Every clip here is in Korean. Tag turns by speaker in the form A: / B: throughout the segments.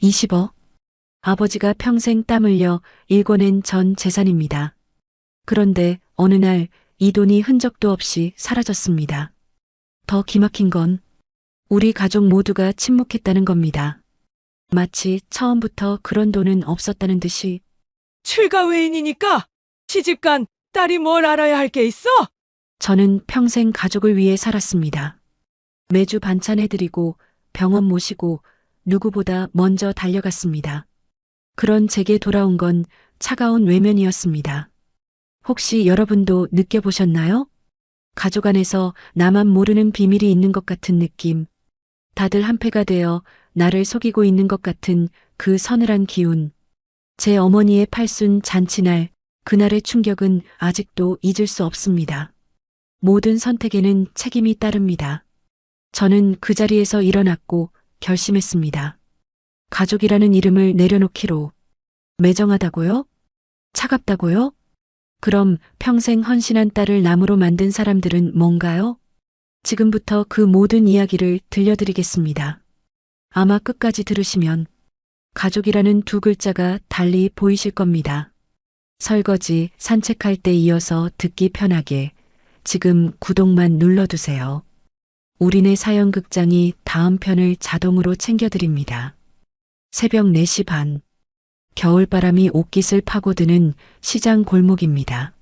A: 20억. 아버지가 평생 땀 흘려 일궈낸 전 재산입니다. 그런데 어느 날 이 돈이 흔적도 없이 사라졌습니다. 더 기막힌 건 우리 가족 모두가 침묵했다는 겁니다. 마치 처음부터 그런 돈은 없었다는 듯이.
B: 출가 외인이니까 시집간 딸이 뭘 알아야 할 게 있어?
A: 저는 평생 가족을 위해 살았습니다. 매주 반찬 해드리고 병원 모시고 누구보다 먼저 달려갔습니다. 그런 제게 돌아온 건 차가운 외면이었습니다. 혹시 여러분도 느껴보셨나요? 가족 안에서 나만 모르는 비밀이 있는 것 같은 느낌. 다들 한패가 되어 나를 속이고 있는 것 같은 그 서늘한 기운. 제 어머니의 팔순 잔치날, 그날의 충격은 아직도 잊을 수 없습니다. 모든 선택에는 책임이 따릅니다. 저는 그 자리에서 일어났고 결심했습니다. 가족이라는 이름을 내려놓기로. 매정하다고요? 차갑다고요? 그럼 평생 헌신한 딸을 나무로 만든 사람들은 뭔가요? 지금부터 그 모든 이야기를 들려드리겠습니다. 아마 끝까지 들으시면 가족이라는 두 글자가 달리 보이실 겁니다. 설거지, 산책할 때 이어서 듣기 편하게 지금 구독만 눌러두세요. 우리네 사연극장이 다음 편을 자동으로 챙겨드립니다. 새벽 4시 반. 겨울바람이 옷깃을 파고드는 시장 골목입니다.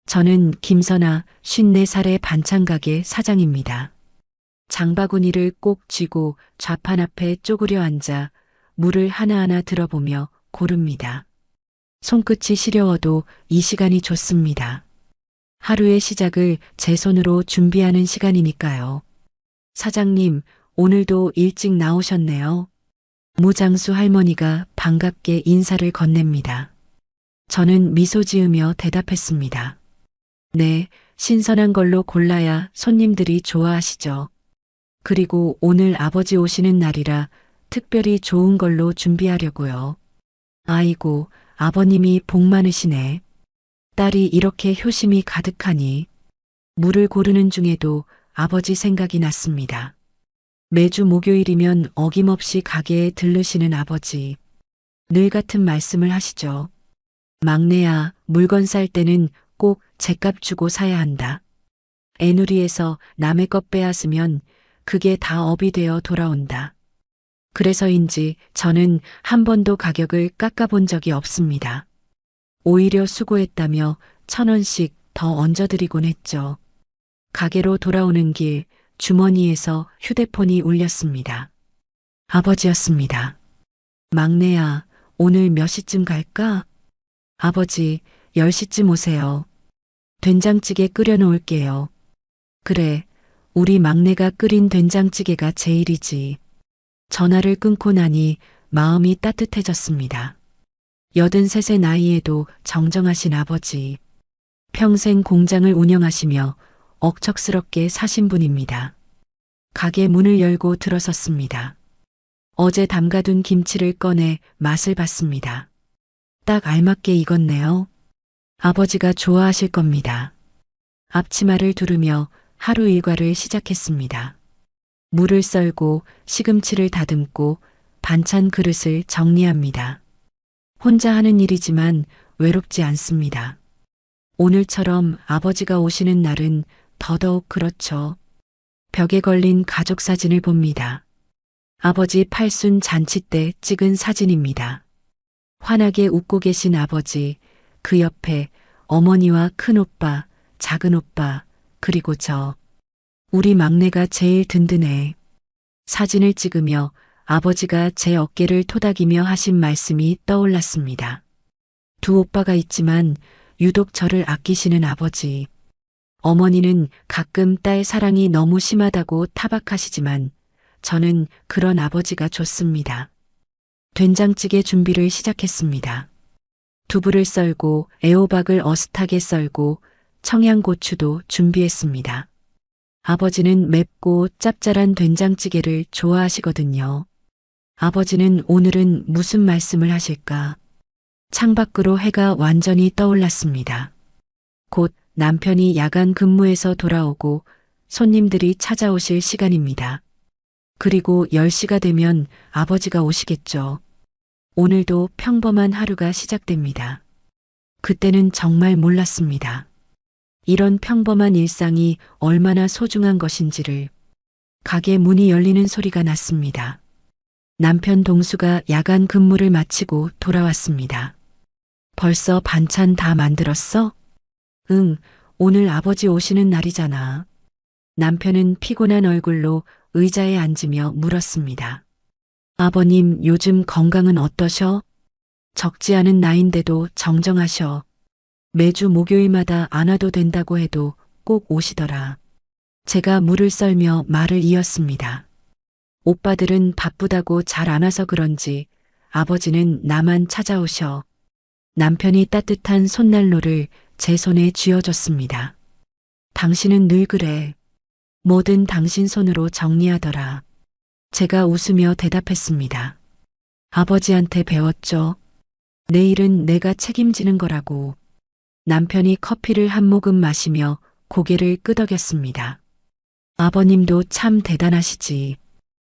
A: 저는 김선아 54살의 반찬가게 사장입니다. 장바구니를 꼭 쥐고 좌판 앞에 쪼그려 앉아 물을 하나하나 들어보며 고릅니다. 손끝이 시려워도 이 시간이 좋습니다. 하루의 시작을 제 손으로 준비하는 시간이니까요. 사장님, 오늘도 일찍 나오셨네요. 무장수 할머니가 반갑게 인사를 건넵니다. 저는 미소 지으며 대답했습니다. 네, 신선한 걸로 골라야 손님들이 좋아하시죠. 그리고 오늘 아버지 오시는 날이라 특별히 좋은 걸로 준비하려고요. 아이고, 아버님이 복 많으시네. 딸이 이렇게 효심이 가득하니. 물을 고르는 중에도 아버지 생각이 났습니다. 매주 목요일이면 어김없이 가게에 들르시는 아버지. 늘 같은 말씀을 하시죠. 막내야, 물건 살 때는 꼭 제값 주고 사야 한다. 애누리에서 남의 것 빼앗으면 그게 다 업이 되어 돌아온다. 그래서인지 저는 한 번도 가격을 깎아본 적이 없습니다. 오히려 수고했다며 1,000원씩 더 얹어드리곤 했죠. 가게로 돌아오는 길 주머니에서 휴대폰이 울렸습니다. 아버지였습니다. 막내야, 오늘 몇 시쯤 갈까? 아버지, 10시쯤 오세요. 된장찌개 끓여 놓을게요. 그래, 우리 막내가 끓인 된장찌개가 제일이지. 전화를 끊고 나니 마음이 따뜻해졌습니다. 83세 나이에도 정정하신 아버지. 평생 공장을 운영하시며 억척스럽게 사신 분입니다. 가게 문을 열고 들어섰습니다. 어제 담가둔 김치를 꺼내 맛을 봤습니다. 딱 알맞게 익었네요. 아버지가 좋아하실 겁니다. 앞치마를 두르며 하루 일과를 시작했습니다. 물을 썰고 시금치를 다듬고 반찬 그릇을 정리합니다. 혼자 하는 일이지만 외롭지 않습니다. 오늘처럼 아버지가 오시는 날은 더더욱 그렇죠. 벽에 걸린 가족 사진을 봅니다. 아버지 팔순 잔치 때 찍은 사진입니다. 환하게 웃고 계신 아버지, 그 옆에 어머니와 큰오빠, 작은오빠, 그리고 저. 우리 막내가 제일 든든해. 사진을 찍으며 아버지가 제 어깨를 토닥이며 하신 말씀이 떠올랐습니다. 두 오빠가 있지만 유독 저를 아끼시는 아버지. 어머니는 가끔 딸 사랑이 너무 심하다고 타박하시지만 저는 그런 아버지가 좋습니다. 된장찌개 준비를 시작했습니다. 두부를 썰고 애호박을 어슷하게 썰고 청양고추도 준비했습니다. 아버지는 맵고 짭짤한 된장찌개를 좋아하시거든요. 아버지는 오늘은 무슨 말씀을 하실까? 창밖으로 해가 완전히 떠올랐습니다. 곧 남편이 야간 근무에서 돌아오고 손님들이 찾아오실 시간입니다. 그리고 10시가 되면 아버지가 오시겠죠. 오늘도 평범한 하루가 시작됩니다. 그때는 정말 몰랐습니다. 이런 평범한 일상이 얼마나 소중한 것인지를. 가게 문이 열리는 소리가 났습니다. 남편 동수가 야간 근무를 마치고 돌아왔습니다. 벌써 반찬 다 만들었어? 응, 오늘 아버지 오시는 날이잖아. 남편은 피곤한 얼굴로 의자에 앉으며 물었습니다. 아버님, 요즘 건강은 어떠셔? 적지 않은 나이인데도 정정하셔. 매주 목요일마다 안 와도 된다고 해도 꼭 오시더라. 제가 물을 썰며 말을 이었습니다. 오빠들은 바쁘다고 잘 안 와서 그런지 아버지는 나만 찾아오셔. 남편이 따뜻한 손난로를 제 손에 쥐어줬습니다. 당신은 늘 그래. 뭐든 당신 손으로 정리하더라. 제가 웃으며 대답했습니다. 아버지한테 배웠죠. 내일은 내가 책임지는 거라고. 남편이 커피를 한 모금 마시며 고개를 끄덕였습니다. 아버님도 참 대단하시지.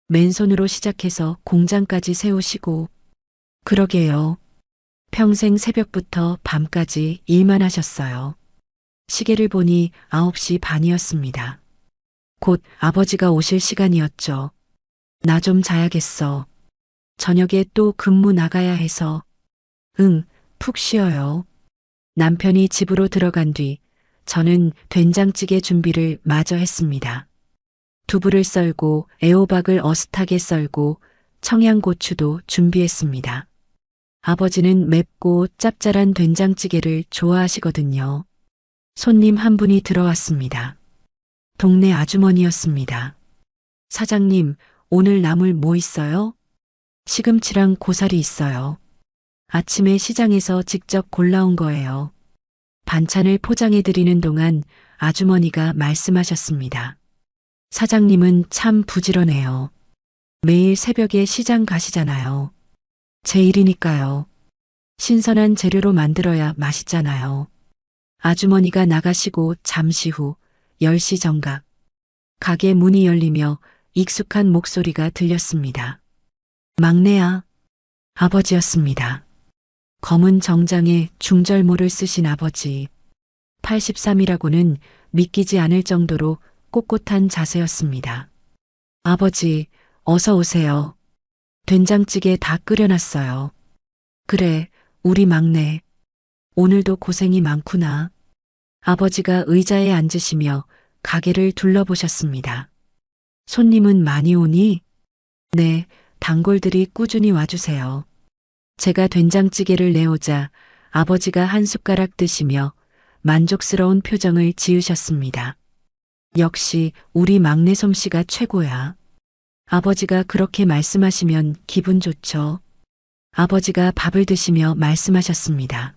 A: 맨손으로 시작해서 공장까지 세우시고. 그러게요. 평생 새벽부터 밤까지 일만 하셨어요. 시계를 보니 9시 반이었습니다. 곧 아버지가 오실 시간이었죠. 나 좀 자야겠어. 저녁에 또 근무 나가야 해서. 응, 푹 쉬어요. 남편이 집으로 들어간 뒤 저는 된장찌개 준비를 마저 했습니다. 두부를 썰고 애호박을 어슷하게 썰고 청양고추도 준비했습니다. 아버지는 맵고 짭짤한 된장찌개를 좋아하시거든요. 손님 한 분이 들어왔습니다. 동네 아주머니였습니다. 사장님, 오늘 나물 뭐 있어요? 시금치랑 고사리 있어요. 아침에 시장에서 직접 골라온 거예요. 반찬을 포장해 드리는 동안 아주머니가 말씀하셨습니다. 사장님은 참 부지런해요. 매일 새벽에 시장 가시잖아요. 제 일이니까요. 신선한 재료로 만들어야 맛있잖아요. 아주머니가 나가시고 잠시 후 10시 정각. 가게 문이 열리며 익숙한 목소리가 들렸습니다. 막내야. 아버지였습니다. 검은 정장에 중절모를 쓰신 아버지. 83이라고는 믿기지 않을 정도로 꼿꼿한 자세였습니다. 아버지, 어서 오세요. 된장찌개 다 끓여놨어요. 그래, 우리 막내. 오늘도 고생이 많구나. 아버지가 의자에 앉으시며 가게를 둘러보셨습니다. 손님은 많이 오니? 네, 단골들이 꾸준히 와주세요. 제가 된장찌개를 내오자 아버지가 한 숟가락 드시며 만족스러운 표정을 지으셨습니다. 역시 우리 막내 솜씨가 최고야. 아버지가 그렇게 말씀하시면 기분 좋죠. 아버지가 밥을 드시며 말씀하셨습니다.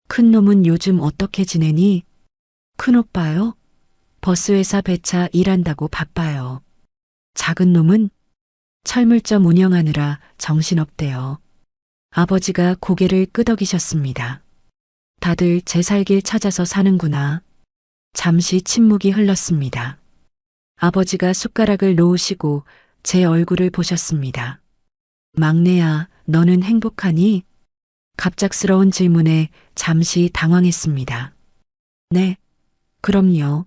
A: 큰 놈은 요즘 어떻게 지내니? 큰오빠요? 버스회사 배차 일한다고 바빠요. 작은 놈은 철물점 운영하느라 정신없대요. 아버지가 고개를 끄덕이셨습니다. 다들 제 살길 찾아서 사는구나. 잠시 침묵이 흘렀습니다. 아버지가 숟가락을 놓으시고 제 얼굴을 보셨습니다. 막내야, 너는 행복하니? 갑작스러운 질문에 잠시 당황했습니다. 네, 그럼요.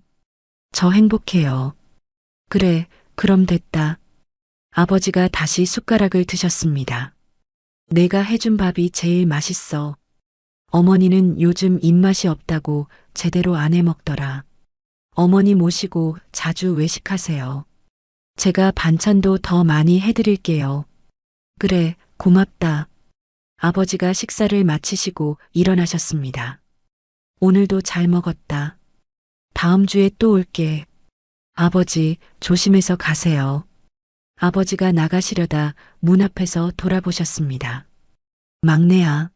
A: 저 행복해요. 그래, 그럼 됐다. 아버지가 다시 숟가락을 드셨습니다. 내가 해준 밥이 제일 맛있어. 어머니는 요즘 입맛이 없다고 제대로 안 해 먹더라. 어머니 모시고 자주 외식하세요. 제가 반찬도 더 많이 해드릴게요. 그래, 고맙다. 아버지가 식사를 마치시고 일어나셨습니다. 오늘도 잘 먹었다. 다음 주에 또 올게. 아버지, 조심해서 가세요. 아버지가 나가시려다 문 앞에서 돌아보셨습니다. 막내야.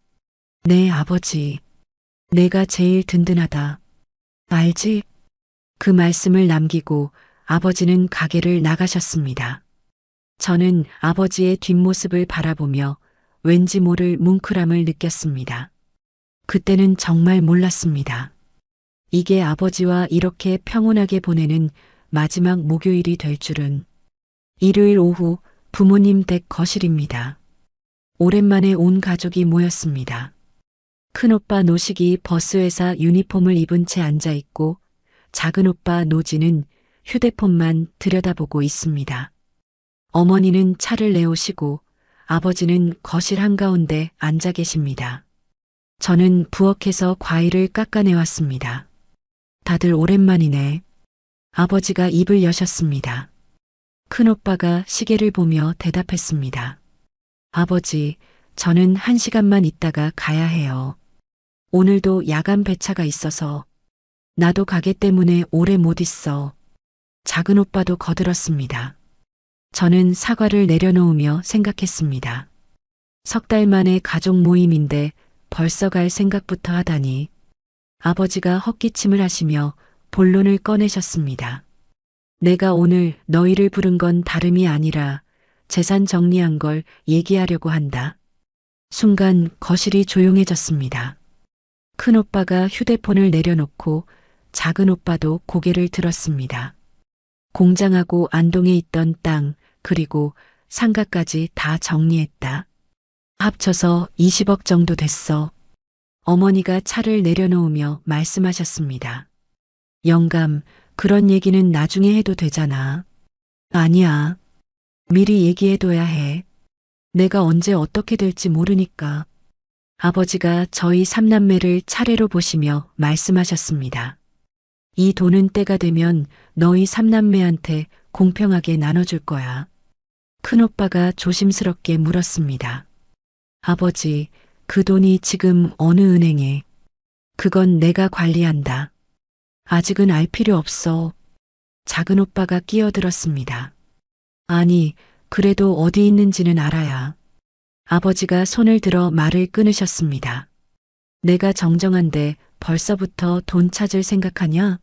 A: 네, 아버지. 내가 제일 든든하다. 알지? 그 말씀을 남기고 아버지는 가게를 나가셨습니다. 저는 아버지의 뒷모습을 바라보며 왠지 모를 뭉클함을 느꼈습니다. 그때는 정말 몰랐습니다. 이게 아버지와 이렇게 평온하게 보내는 마지막 목요일이 될 줄은. 일요일 오후 부모님 댁 거실입니다. 오랜만에 온 가족이 모였습니다. 큰오빠 노식이 버스회사 유니폼을 입은 채 앉아있고 작은오빠 노지는 휴대폰만 들여다보고 있습니다. 어머니는 차를 내오시고 아버지는 거실 한가운데 앉아 계십니다. 저는 부엌에서 과일을 깎아내왔습니다. 다들 오랜만이네. 아버지가 입을 여셨습니다. 큰오빠가 시계를 보며 대답했습니다. 아버지, 저는 1시간만 있다가 가야 해요. 오늘도 야간 배차가 있어서. 나도 가게 때문에 오래 못 있어. 작은 오빠도 거들었습니다. 저는 사과를 내려놓으며 생각했습니다. 3달 만에 가족 모임인데 벌써 갈 생각부터 하다니. 아버지가 헛기침을 하시며 본론을 꺼내셨습니다. 내가 오늘 너희를 부른 건 다름이 아니라 재산 정리한 걸 얘기하려고 한다. 순간 거실이 조용해졌습니다. 큰오빠가 휴대폰을 내려놓고 작은 오빠도 고개를 들었습니다. 공장하고 안동에 있던 땅, 그리고 상가까지 다 정리했다. 합쳐서 20억 정도 됐어. 어머니가 차를 내려놓으며 말씀하셨습니다. 영감, 그런 얘기는 나중에 해도 되잖아. 아니야. 미리 얘기해둬야 해. 내가 언제 어떻게 될지 모르니까. 아버지가 저희 삼남매를 차례로 보시며 말씀하셨습니다. 이 돈은 때가 되면 너희 삼남매한테 공평하게 나눠줄 거야. 큰오빠가 조심스럽게 물었습니다. 아버지, 그 돈이 지금 어느 은행에? 그건 내가 관리한다. 아직은 알 필요 없어. 작은 오빠가 끼어들었습니다. 아니, 그래도 어디 있는지는 알아야. 아버지가 손을 들어 말을 끊으셨습니다. 내가 정정한데 벌써부터 돈 찾을 생각하냐?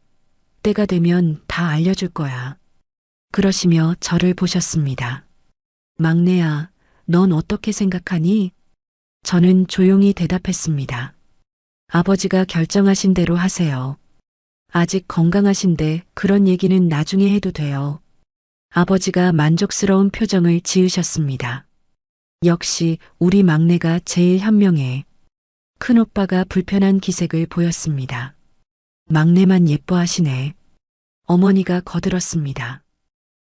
A: 때가 되면 다 알려줄 거야. 그러시며 저를 보셨습니다. 막내야, 넌 어떻게 생각하니? 저는 조용히 대답했습니다. 아버지가 결정하신 대로 하세요. 아직 건강하신데 그런 얘기는 나중에 해도 돼요. 아버지가 만족스러운 표정을 지으셨습니다. 역시 우리 막내가 제일 현명해. 큰오빠가 불편한 기색을 보였습니다. 막내만 예뻐하시네. 어머니가 거들었습니다.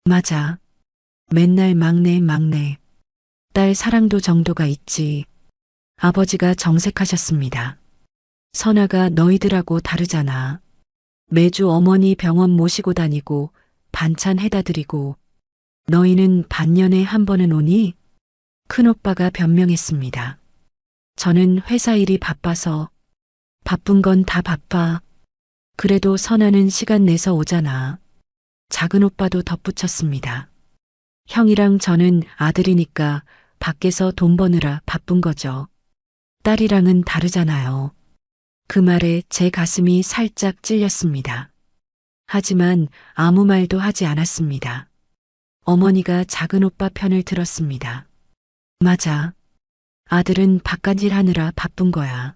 A: 맞아. 맨날 막내 막내. 딸 사랑도 정도가 있지. 아버지가 정색하셨습니다. 선아가 너희들하고 다르잖아. 매주 어머니 병원 모시고 다니고 반찬 해다 드리고. 너희는 반년에 한 번은 오니? 큰오빠가 변명했습니다. 저는 회사 일이 바빠서. 바쁜 건 다 바빠. 그래도 선아는 시간 내서 오잖아. 작은 오빠도 덧붙였습니다. 형이랑 저는 아들이니까 밖에서 돈 버느라 바쁜 거죠. 딸이랑은 다르잖아요. 그 말에 제 가슴이 살짝 찔렸습니다. 하지만 아무 말도 하지 않았습니다. 어머니가 작은 오빠 편을 들었습니다. 맞아. 아들은 바깥일 하느라 바쁜 거야.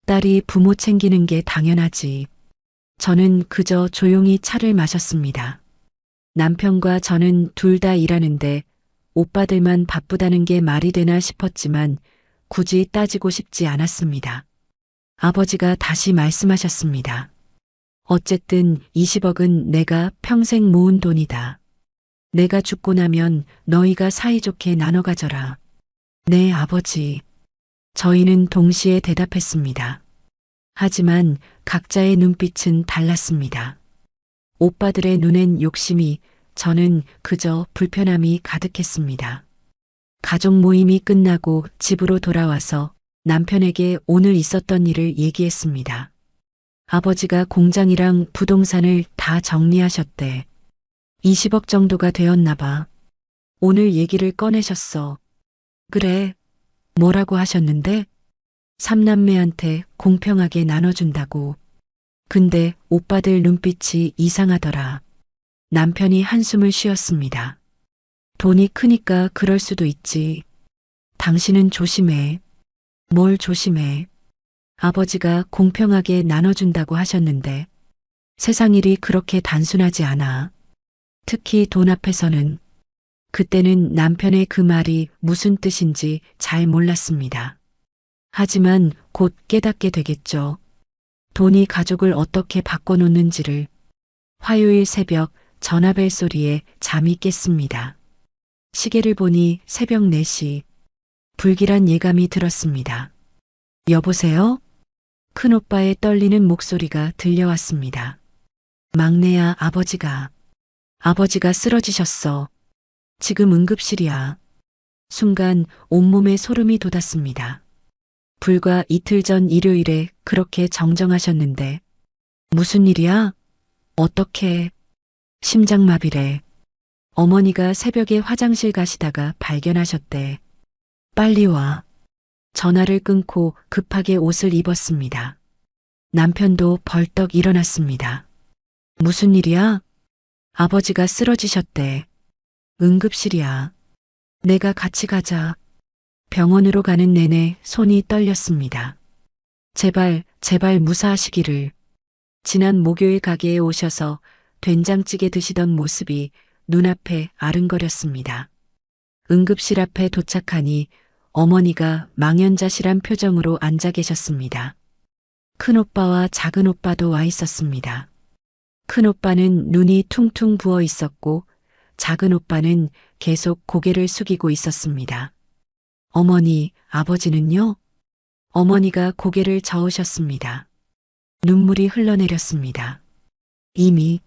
A: 딸이 부모 챙기는 게 당연하지. 저는 그저 조용히 차를 마셨습니다. 남편과 저는 둘 다 일하는데 오빠들만 바쁘다는 게 말이 되나 싶었지만 굳이 따지고 싶지 않았습니다. 아버지가 다시 말씀하셨습니다. 어쨌든 20억은 내가 평생 모은 돈이다. 내가 죽고 나면 너희가 사이좋게 나눠 가져라. 네, 아버지. 저희는 동시에 대답했습니다. 하지만 각자의 눈빛은 달랐습니다. 오빠들의 눈엔 욕심이, 저는 그저 불편함이 가득했습니다. 가족 모임이 끝나고 집으로 돌아와서 남편에게 오늘 있었던 일을 얘기했습니다. 아버지가 공장이랑 부동산을 다 정리하셨대. 20억 정도가 되었나 봐. 오늘 얘기를 꺼내셨어. 그래. 뭐라고 하셨는데? 삼남매한테 공평하게 나눠준다고. 근데 오빠들 눈빛이 이상하더라. 남편이 한숨을 쉬었습니다. 돈이 크니까 그럴 수도 있지. 당신은 조심해. 뭘 조심해. 아버지가 공평하게 나눠준다고 하셨는데 세상 일이 그렇게 단순하지 않아. 특히 돈 앞에서는. 그때는 남편의 그 말이 무슨 뜻인지 잘 몰랐습니다. 하지만 곧 깨닫게 되겠죠. 돈이 가족을 어떻게 바꿔놓는지를. 화요일 새벽 전화벨 소리에 잠이 깼습니다. 시계를 보니 새벽 4시. 불길한 예감이 들었습니다. 여보세요? 큰오빠의 떨리는 목소리가 들려왔습니다. 막내야, 아버지가 쓰러지셨어. 지금 응급실이야. 순간 온몸에 소름이 돋았습니다. 불과 이틀 전 일요일에 그렇게 정정하셨는데 무슨 일이야? 어떻게? 심장마비래. 어머니가 새벽에 화장실 가시다가 발견하셨대. 빨리 와. 전화를 끊고 급하게 옷을 입었습니다. 남편도 벌떡 일어났습니다. 무슨 일이야? 아버지가 쓰러지셨대. 응급실이야. 내가 같이 가자. 병원으로 가는 내내 손이 떨렸습니다. 제발 무사하시기를. 지난 목요일 가게에 오셔서 된장찌개 드시던 모습이 눈앞에 아른거렸습니다. 응급실 앞에 도착하니 어머니가 망연자실한 표정으로 앉아 계셨습니다. 큰오빠와 작은오빠도 와 있었습니다. 큰오빠는 눈이 퉁퉁 부어 있었고 작은오빠는 계속 고개를 숙이고 있었습니다. 어머니, 아버지는요? 어머니가 고개를 저으셨습니다. 눈물이 흘러내렸습니다. 이미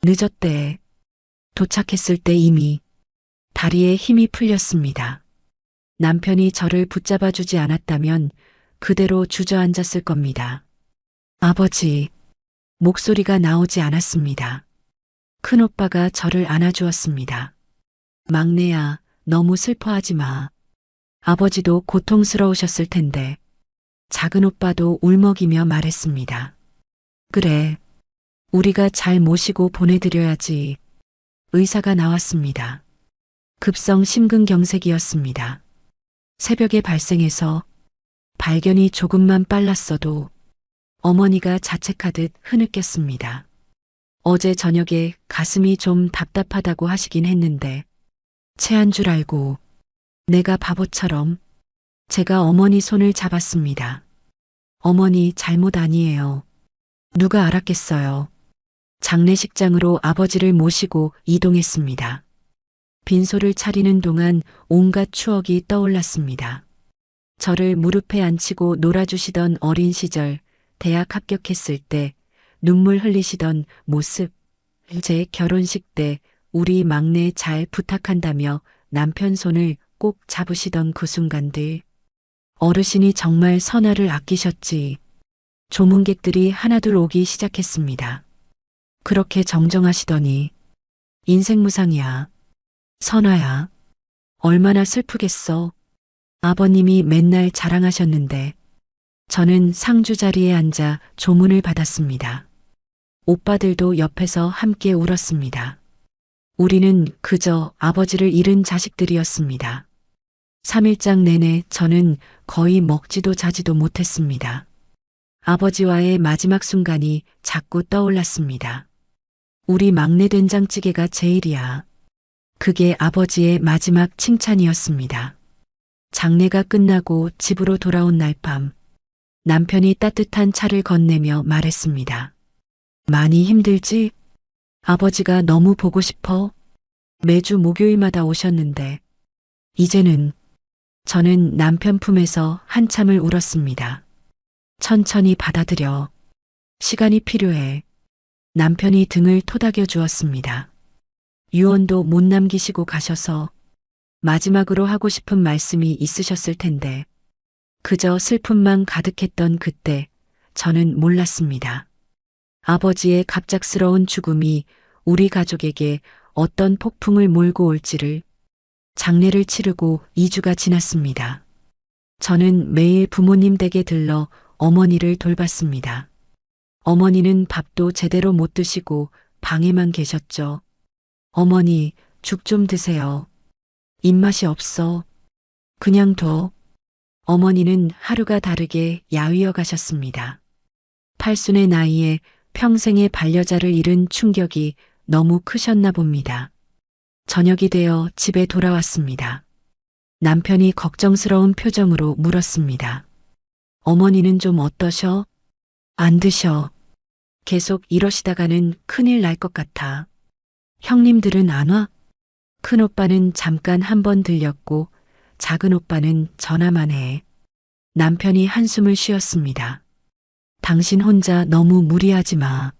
A: 늦었대. 도착했을 때 이미 다리에 힘이 풀렸습니다. 남편이 저를 붙잡아주지 않았다면 그대로 주저앉았을 겁니다. 아버지, 목소리가 나오지 않았습니다. 큰오빠가 저를 안아주었습니다. 막내야, 너무 슬퍼하지 마. 아버지도 고통스러우셨을 텐데. 작은오빠도 울먹이며 말했습니다. 그래, 우리가 잘 모시고 보내드려야지. 의사가 나왔습니다. 급성 심근경색이었습니다. 새벽에 발생해서 발견이 조금만 빨랐어도 어머니가 자책하듯 흐느꼈습니다. 어제 저녁에 가슴이 좀 답답하다고 하시긴 했는데 체한 줄 알고 내가 바보처럼 제가 어머니 손을 잡았습니다. 어머니 잘못 아니에요. 누가 알았겠어요. 장례식장으로 아버지를 모시고 이동했습니다. 빈소를 차리는 동안 온갖 추억이 떠올랐습니다. 저를 무릎에 앉히고 놀아주시던 어린 시절, 대학 합격했을 때 눈물 흘리시던 모습, 제 결혼식 때 우리 막내 잘 부탁한다며 남편 손을 꼭 잡으시던 그 순간들. 어르신이 정말 선화를 아끼셨지. 조문객들이 하나둘 오기 시작했습니다. 그렇게 정정하시더니 인생무상이야. 선화야. 얼마나 슬프겠어. 아버님이 맨날 자랑하셨는데 저는 상주 자리에 앉아 조문을 받았습니다. 오빠들도 옆에서 함께 울었습니다. 우리는 그저 아버지를 잃은 자식들이었습니다. 3일장 내내 저는 거의 먹지도 자지도 못했습니다. 아버지와의 마지막 순간이 자꾸 떠올랐습니다. 우리 막내 된장찌개가 제일이야. 그게 아버지의 마지막 칭찬이었습니다. 장례가 끝나고 집으로 돌아온 날 밤, 남편이 따뜻한 차를 건네며 말했습니다. 많이 힘들지? 아버지가 너무 보고 싶어. 매주 목요일마다 오셨는데, 이제는 저는 남편 품에서 한참을 울었습니다. 천천히 받아들여. 시간이 필요해. 남편이 등을 토닥여 주었습니다. 유언도 못 남기시고 가셔서 마지막으로 하고 싶은 말씀이 있으셨을 텐데 그저 슬픔만 가득했던 그때 저는 몰랐습니다. 아버지의 갑작스러운 죽음이 우리 가족에게 어떤 폭풍을 몰고 올지를. 장례를 치르고 2주가 지났습니다. 저는 매일 부모님 댁에 들러 어머니를 돌봤습니다. 어머니는 밥도 제대로 못 드시고 방에만 계셨죠. 어머니, 죽 좀 드세요. 입맛이 없어. 그냥 둬. 어머니는 하루가 다르게 야위어 가셨습니다. 팔순의 나이에 평생의 반려자를 잃은 충격이 너무 크셨나 봅니다. 저녁이 되어 집에 돌아왔습니다. 남편이 걱정스러운 표정으로 물었습니다. 어머니는 좀 어떠셔? 안 드셔. 계속 이러시다가는 큰일 날 것 같아. 형님들은 안 와? 큰 오빠는 잠깐 한 번 들렸고 작은 오빠는 전화만 해. 남편이 한숨을 쉬었습니다. 당신 혼자 너무 무리하지 마.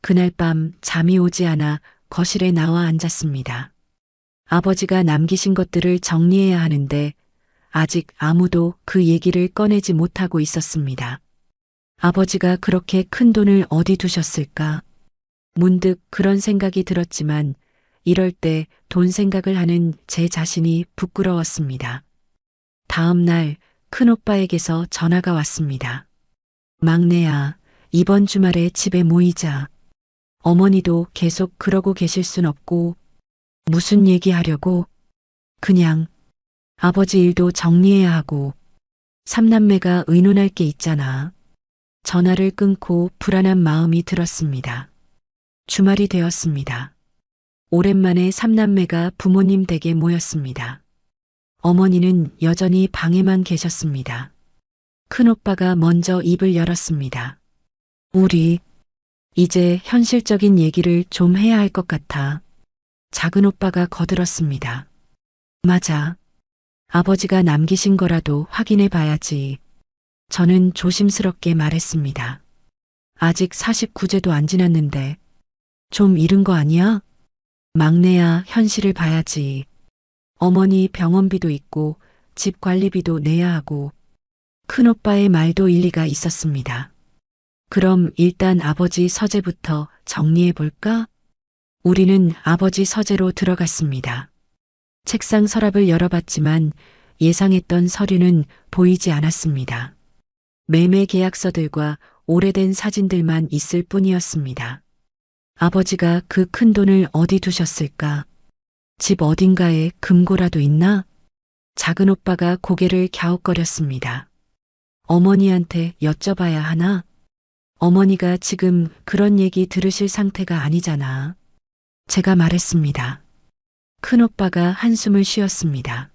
A: 그날 밤 잠이 오지 않아 거실에 나와 앉았습니다. 아버지가 남기신 것들을 정리해야 하는데 아직 아무도 그 얘기를 꺼내지 못하고 있었습니다. 아버지가 그렇게 큰 돈을 어디 두셨을까? 문득 그런 생각이 들었지만 이럴 때 돈 생각을 하는 제 자신이 부끄러웠습니다. 다음 날 큰오빠에게서 전화가 왔습니다. 막내야, 이번 주말에 집에 모이자. 어머니도 계속 그러고 계실 순 없고 무슨 얘기하려고? 그냥 아버지 일도 정리해야 하고 삼남매가 의논할 게 있잖아. 전화를 끊고 불안한 마음이 들었습니다. 주말이 되었습니다. 오랜만에 삼남매가 부모님 댁에 모였습니다. 어머니는 여전히 방에만 계셨습니다. 큰오빠가 먼저 입을 열었습니다. 우리 이제 현실적인 얘기를 좀 해야 할 것 같아. 작은 오빠가 거들었습니다. 맞아. 아버지가 남기신 거라도 확인해 봐야지. 저는 조심스럽게 말했습니다. 아직 49제도 안 지났는데 좀 이른 거 아니야? 막내야, 현실을 봐야지. 어머니 병원비도 있고 집 관리비도 내야 하고 큰오빠의 말도 일리가 있었습니다. 그럼 일단 아버지 서재부터 정리해 볼까? 우리는 아버지 서재로 들어갔습니다. 책상 서랍을 열어봤지만 예상했던 서류는 보이지 않았습니다. 매매 계약서들과 오래된 사진들만 있을 뿐이었습니다. 아버지가 그 큰 돈을 어디 두셨을까? 집 어딘가에 금고라도 있나? 작은 오빠가 고개를 갸웃거렸습니다. 어머니한테 여쭤봐야 하나? 어머니가 지금 그런 얘기 들으실 상태가 아니잖아. 제가 말했습니다. 큰오빠가 한숨을 쉬었습니다.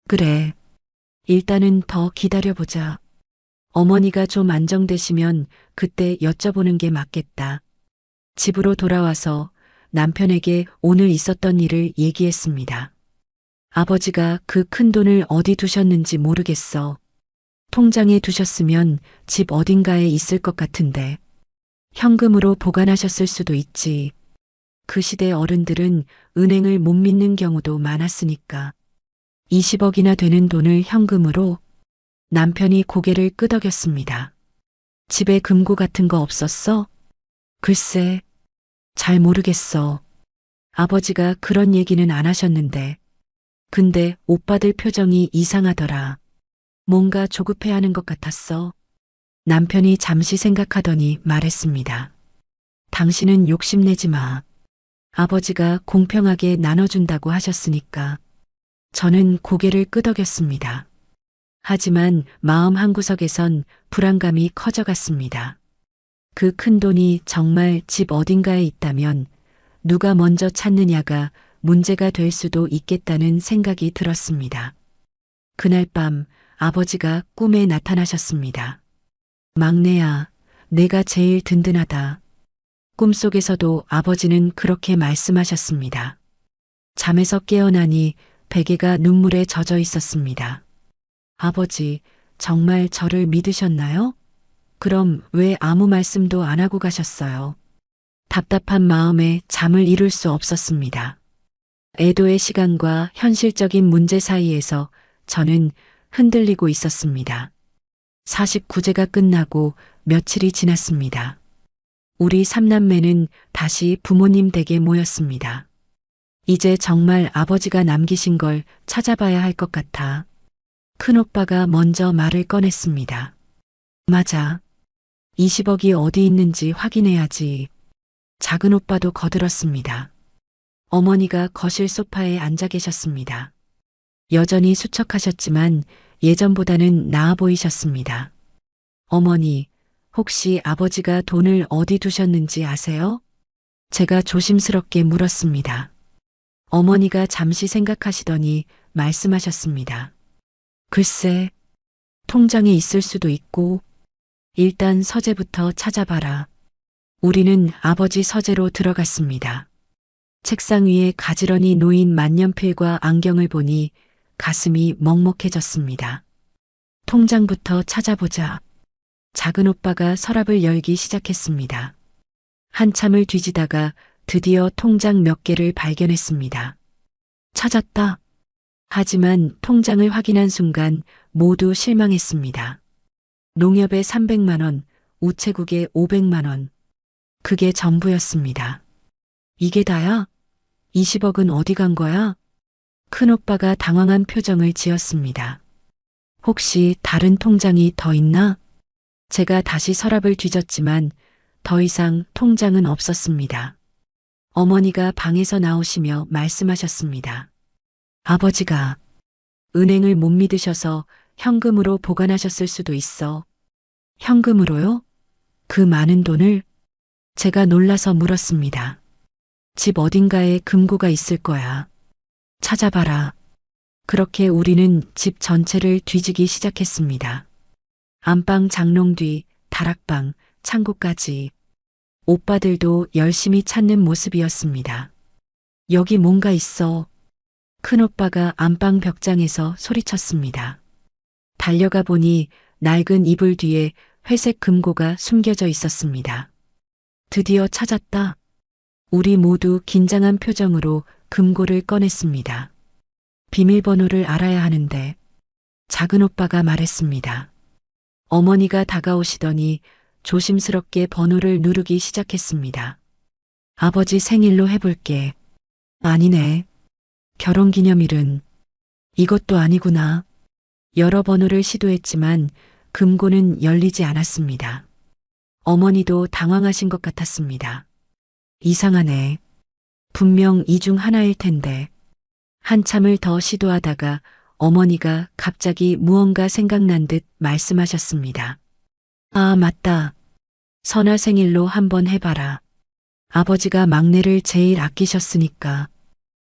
A: 그래. 일단은 더 기다려보자. 어머니가 좀 안정되시면 그때 여쭤보는 게 맞겠다. 집으로 돌아와서 남편에게 오늘 있었던 일을 얘기했습니다. 아버지가 그 큰 돈을 어디 두셨는지 모르겠어. 통장에 두셨으면 집 어딘가에 있을 것 같은데 현금으로 보관하셨을 수도 있지. 그 시대 어른들은 은행을 못 믿는 경우도 많았으니까. 20억이나 되는 돈을 현금으로. 남편이 고개를 끄덕였습니다. 집에 금고 같은 거 없었어? 글쎄, 잘 모르겠어. 아버지가 그런 얘기는 안 하셨는데. 근데 오빠들 표정이 이상하더라. 뭔가 조급해하는 것 같았어. 남편이 잠시 생각하더니 말했습니다. 당신은 욕심내지 마. 아버지가 공평하게 나눠준다고 하셨으니까. 저는 고개를 끄덕였습니다. 하지만 마음 한구석에선 불안감이 커져갔습니다. 그 큰 돈이 정말 집 어딘가에 있다면 누가 먼저 찾느냐가 문제가 될 수도 있겠다는 생각이 들었습니다. 그날 밤 아버지가 꿈에 나타나셨습니다. 막내야, 내가 제일 든든하다. 꿈속에서도 아버지는 그렇게 말씀하셨습니다. 잠에서 깨어나니 베개가 눈물에 젖어 있었습니다. 아버지, 정말 저를 믿으셨나요? 그럼 왜 아무 말씀도 안 하고 가셨어요? 답답한 마음에 잠을 이룰 수 없었습니다. 애도의 시간과 현실적인 문제 사이에서 저는 흔들리고 있었습니다. 49제가 끝나고 며칠이 지났습니다. 우리 삼남매는 다시 부모님 댁에 모였습니다. 이제 정말 아버지가 남기신 걸 찾아봐야 할 것 같아. 큰오빠가 먼저 말을 꺼냈습니다. 맞아. 20억이 어디 있는지 확인해야지. 작은 오빠도 거들었습니다. 어머니가 거실 소파에 앉아 계셨습니다. 여전히 수척하셨지만 예전보다는 나아 보이셨습니다. 어머니, 혹시 아버지가 돈을 어디 두셨는지 아세요? 제가 조심스럽게 물었습니다. 어머니가 잠시 생각하시더니 말씀하셨습니다. 글쎄, 통장에 있을 수도 있고, 일단 서재부터 찾아봐라. 우리는 아버지 서재로 들어갔습니다. 책상 위에 가지런히 놓인 만년필과 안경을 보니 가슴이 먹먹해졌습니다. 통장부터 찾아보자. 작은 오빠가 서랍을 열기 시작했습니다. 한참을 뒤지다가 드디어 통장 몇 개를 발견했습니다. 찾았다. 하지만 통장을 확인한 순간 모두 실망했습니다. 농협에 300만 원, 우체국에 500만 원. 그게 전부였습니다. 이게 다야? 20억은 어디 간 거야? 큰오빠가 당황한 표정을 지었습니다. 혹시 다른 통장이 더 있나? 제가 다시 서랍을 뒤졌지만 더 이상 통장은 없었습니다. 어머니가 방에서 나오시며 말씀하셨습니다. 아버지가 은행을 못 믿으셔서 현금으로 보관하셨을 수도 있어. 현금으로요? 그 많은 돈을? 제가 놀라서 물었습니다. 집 어딘가에 금고가 있을 거야. 찾아봐라. 그렇게 우리는 집 전체를 뒤지기 시작했습니다. 안방 장롱 뒤, 다락방, 창고까지. 오빠들도 열심히 찾는 모습이었습니다. 여기 뭔가 있어. 큰오빠가 안방 벽장에서 소리쳤습니다. 달려가 보니 낡은 이불 뒤에 회색 금고가 숨겨져 있었습니다. 드디어 찾았다. 우리 모두 긴장한 표정으로 금고를 꺼냈습니다. 비밀번호를 알아야 하는데 작은 오빠가 말했습니다. 어머니가 다가오시더니 조심스럽게 번호를 누르기 시작했습니다. 아버지 생일로 해볼게. 아니네. 결혼기념일은 이것도 아니구나. 여러 번호를 시도했지만 금고는 열리지 않았습니다. 어머니도 당황하신 것 같았습니다. 이상하네. 분명 이 중 하나일 텐데. 한참을 더 시도하다가 어머니가 갑자기 무언가 생각난 듯 말씀하셨습니다. 아, 맞다. 선아 생일로 한번 해봐라. 아버지가 막내를 제일 아끼셨으니까.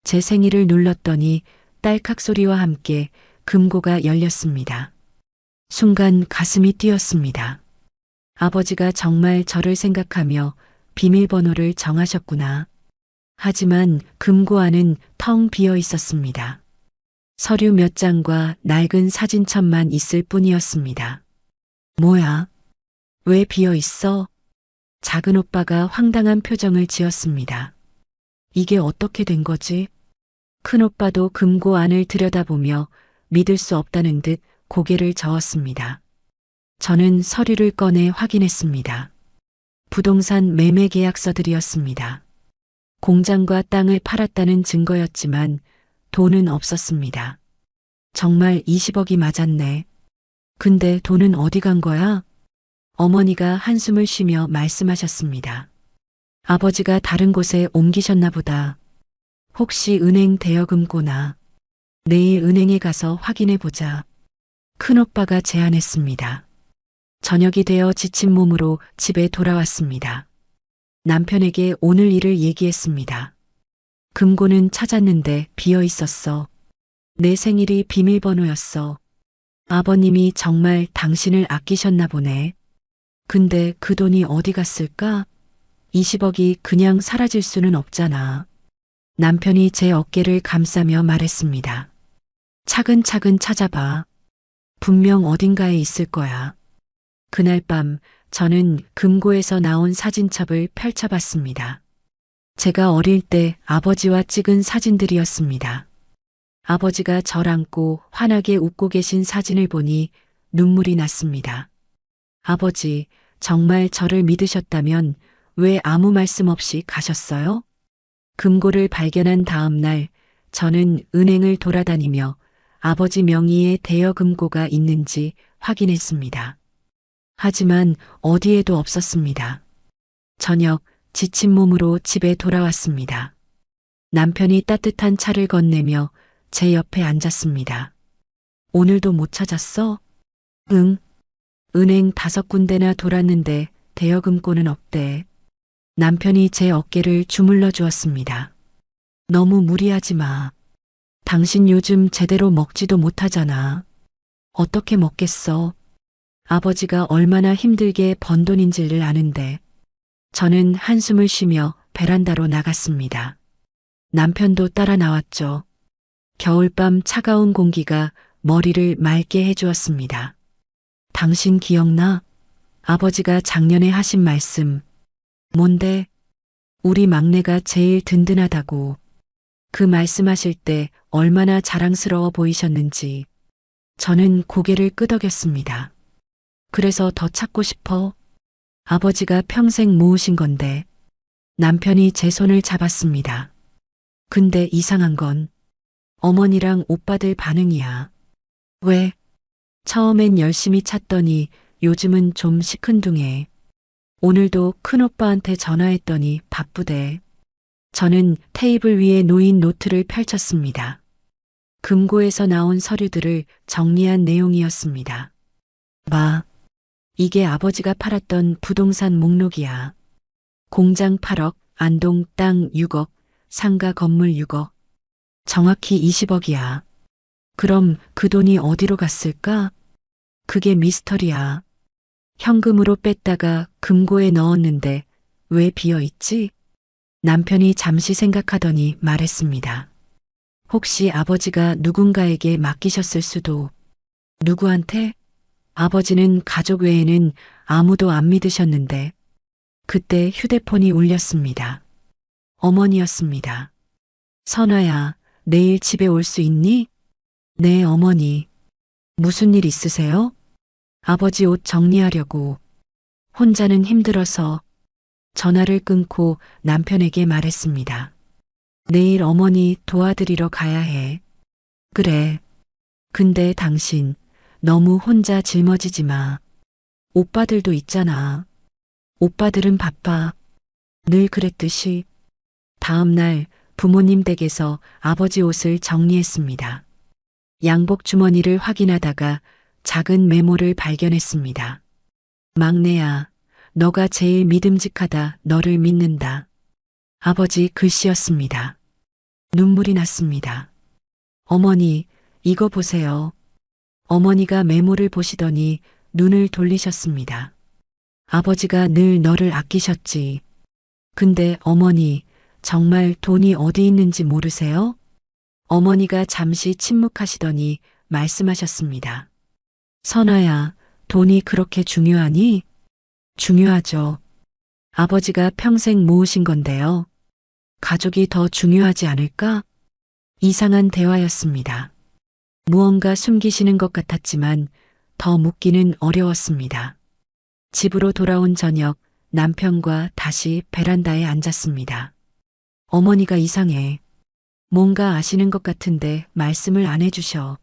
A: 제 생일을 눌렀더니 딸칵 소리와 함께 금고가 열렸습니다. 순간 가슴이 뛰었습니다. 아버지가 정말 저를 생각하며 비밀번호를 정하셨구나. 하지만 금고 안은 텅 비어 있었습니다. 서류 몇 장과 낡은 사진첩만 있을 뿐이었습니다. 뭐야? 왜 비어 있어? 작은 오빠가 황당한 표정을 지었습니다. 이게 어떻게 된 거지? 큰 오빠도 금고 안을 들여다보며 믿을 수 없다는 듯 고개를 저었습니다. 저는 서류를 꺼내 확인했습니다. 부동산 매매 계약서들이었습니다. 공장과 땅을 팔았다는 증거였지만 돈은 없었습니다. 정말 20억이 맞았네. 근데 돈은 어디 간 거야? 어머니가 한숨을 쉬며 말씀하셨습니다. 아버지가 다른 곳에 옮기셨나 보다. 혹시 은행 대여금고나. 내일 은행에 가서 확인해 보자. 큰오빠가 제안했습니다. 저녁이 되어 지친 몸으로 집에 돌아왔습니다. 남편에게 오늘 일을 얘기했습니다. 금고는 찾았는데 비어 있었어. 내 생일이 비밀번호였어. 아버님이 정말 당신을 아끼셨나 보네. 근데 그 돈이 어디 갔을까? 20억이 그냥 사라질 수는 없잖아. 남편이 제 어깨를 감싸며 말했습니다. 차근차근 찾아봐. 분명 어딘가에 있을 거야. 그날 밤 저는 금고에서 나온 사진첩을 펼쳐봤습니다. 제가 어릴 때 아버지와 찍은 사진들이었습니다. 아버지가 절 안고 환하게 웃고 계신 사진을 보니 눈물이 났습니다. 아버지, 정말 저를 믿으셨다면 왜 아무 말씀 없이 가셨어요? 금고를 발견한 다음 날 저는 은행을 돌아다니며 아버지 명의의 대여금고가 있는지 확인했습니다. 하지만 어디에도 없었습니다. 저녁 지친 몸으로 집에 돌아왔습니다. 남편이 따뜻한 차를 건네며 제 옆에 앉았습니다. 오늘도 못 찾았어? 응. 은행 5군데나 돌았는데 대여금고는 없대. 남편이 제 어깨를 주물러 주었습니다. 너무 무리하지 마. 당신 요즘 제대로 먹지도 못하잖아. 어떻게 먹겠어? 아버지가 얼마나 힘들게 번 돈인지를 아는데 저는 한숨을 쉬며 베란다로 나갔습니다. 남편도 따라 나왔죠. 겨울밤 차가운 공기가 머리를 맑게 해주었습니다. 당신 기억나? 아버지가 작년에 하신 말씀. 뭔데? 우리 막내가 제일 든든하다고. 그 말씀하실 때 얼마나 자랑스러워 보이셨는지. 저는 고개를 끄덕였습니다. 그래서 더 찾고 싶어. 아버지가 평생 모으신 건데. 남편이 제 손을 잡았습니다. 근데 이상한 건 어머니랑 오빠들 반응이야. 왜? 처음엔 열심히 찾더니 요즘은 좀 시큰둥해. 오늘도 큰오빠한테 전화했더니 바쁘대. 저는 테이블 위에 놓인 노트를 펼쳤습니다. 금고에서 나온 서류들을 정리한 내용이었습니다. 마, 이게 아버지가 팔았던 부동산 목록이야. 공장 8억, 안동 땅 6억, 상가 건물 6억. 정확히 20억이야. 그럼 그 돈이 어디로 갔을까? 그게 미스터리야. 현금으로 뺐다가 금고에 넣었는데 왜 비어 있지? 남편이 잠시 생각하더니 말했습니다. 혹시 아버지가 누군가에게 맡기셨을 수도. 누구한테? 아버지는 가족 외에는 아무도 안 믿으셨는데 그때 휴대폰이 울렸습니다. 어머니였습니다. 선아야, 내일 집에 올 수 있니? 네, 어머니. 무슨 일 있으세요? 아버지 옷 정리하려고. 혼자는 힘들어서 전화를 끊고 남편에게 말했습니다. 내일 어머니 도와드리러 가야 해. 그래. 근데 당신 너무 혼자 짊어지지 마. 오빠들도 있잖아. 오빠들은 바빠. 늘 그랬듯이. 다음 날 부모님 댁에서 아버지 옷을 정리했습니다. 양복 주머니를 확인하다가 작은 메모를 발견했습니다. 막내야, 너가 제일 믿음직하다. 너를 믿는다. 아버지 글씨였습니다. 눈물이 났습니다. 어머니, 이거 보세요. 어머니가 메모를 보시더니 눈을 돌리셨습니다. 아버지가 늘 너를 아끼셨지. 근데 어머니, 정말 돈이 어디 있는지 모르세요? 어머니가 잠시 침묵하시더니 말씀하셨습니다. 선아야, 돈이 그렇게 중요하니? 중요하죠. 아버지가 평생 모으신 건데요. 가족이 더 중요하지 않을까? 이상한 대화였습니다. 무언가 숨기시는 것 같았지만 더 묻기는 어려웠습니다. 집으로 돌아온 저녁 남편과 다시 베란다에 앉았습니다. 어머니가 이상해. 뭔가 아시는 것 같은데 말씀을 안 해주셔.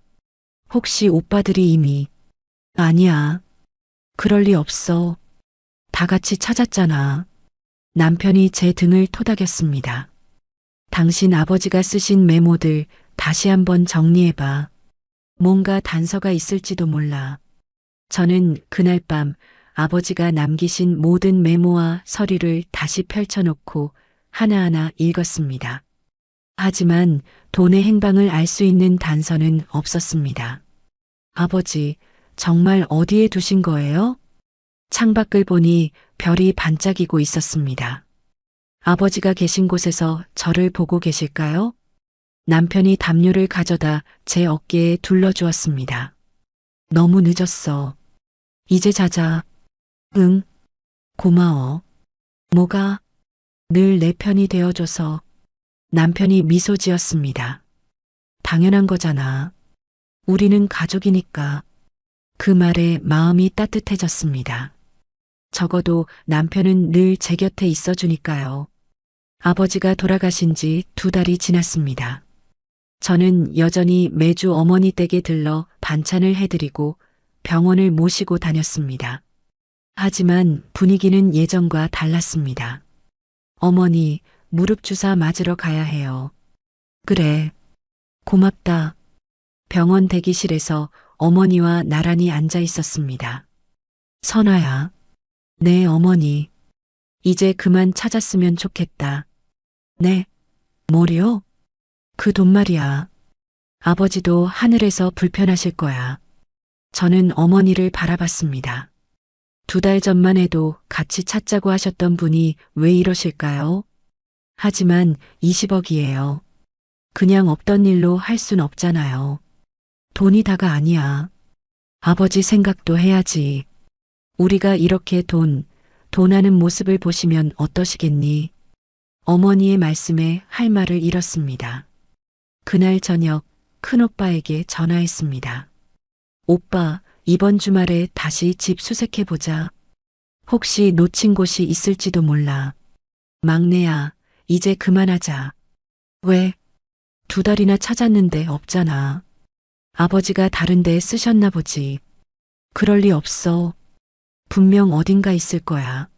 A: 혹시 오빠들이 이미. 아니야. 그럴 리 없어. 다 같이 찾았잖아. 남편이 제 등을 토닥였습니다. 당신 아버지가 쓰신 메모들 다시 한번 정리해봐. 뭔가 단서가 있을지도 몰라. 저는 그날 밤 아버지가 남기신 모든 메모와 서류를 다시 펼쳐놓고 하나하나 읽었습니다. 하지만 돈의 행방을 알 수 있는 단서는 없었습니다. 아버지, 정말 어디에 두신 거예요? 창밖을 보니 별이 반짝이고 있었습니다. 아버지가 계신 곳에서 저를 보고 계실까요? 남편이 담요를 가져다 제 어깨에 둘러주었습니다. 너무 늦었어. 이제 자자. 응. 고마워. 뭐가? 늘 내 편이 되어줘서. 남편이 미소 지었습니다. 당연한 거잖아. 우리는 가족이니까. 그 말에 마음이 따뜻해졌습니다. 적어도 남편은 늘 제 곁에 있어주니까요. 아버지가 돌아가신 지 2달이 지났습니다. 저는 여전히 매주 어머니 댁에 들러 반찬을 해드리고 병원을 모시고 다녔습니다. 하지만 분위기는 예전과 달랐습니다. 어머니, 무릎 주사 맞으러 가야 해요. 그래. 고맙다. 병원 대기실에서 어머니와 나란히 앉아 있었습니다. 선아야. 네, 어머니. 이제 그만 찾았으면 좋겠다. 네. 뭐요? 그 돈 말이야. 아버지도 하늘에서 불편하실 거야. 저는 어머니를 바라봤습니다. 2달 전만 해도 같이 찾자고 하셨던 분이 왜 이러실까요? 하지만 20억이에요. 그냥 없던 일로 할 순 없잖아요. 돈이 다가 아니야. 아버지 생각도 해야지. 우리가 이렇게 돈하는 모습을 보시면 어떠시겠니? 어머니의 말씀에 할 말을 잃었습니다. 그날 저녁 큰오빠에게 전화했습니다. 오빠, 이번 주말에 다시 집 수색해보자. 혹시 놓친 곳이 있을지도 몰라. 막내야, 이제 그만하자. 왜? 2달이나 찾았는데 없잖아. 아버지가 다른 데 쓰셨나 보지. 그럴 리 없어. 분명 어딘가 있을 거야.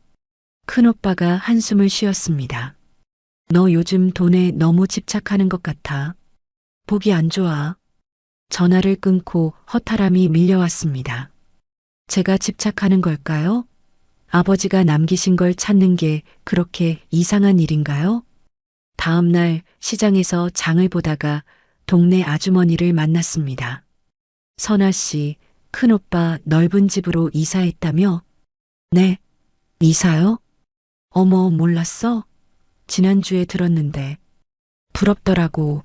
A: 큰오빠가 한숨을 쉬었습니다. 너 요즘 돈에 너무 집착하는 것 같아. 보기 안 좋아. 전화를 끊고 허탈함이 밀려왔습니다. 제가 집착하는 걸까요? 아버지가 남기신 걸 찾는 게 그렇게 이상한 일인가요? 다음 날 시장에서 장을 보다가 동네 아주머니를 만났습니다. 선아 씨, 큰오빠 넓은 집으로 이사했다며? 네. 이사요? 어머, 몰랐어? 지난주에 들었는데. 부럽더라고.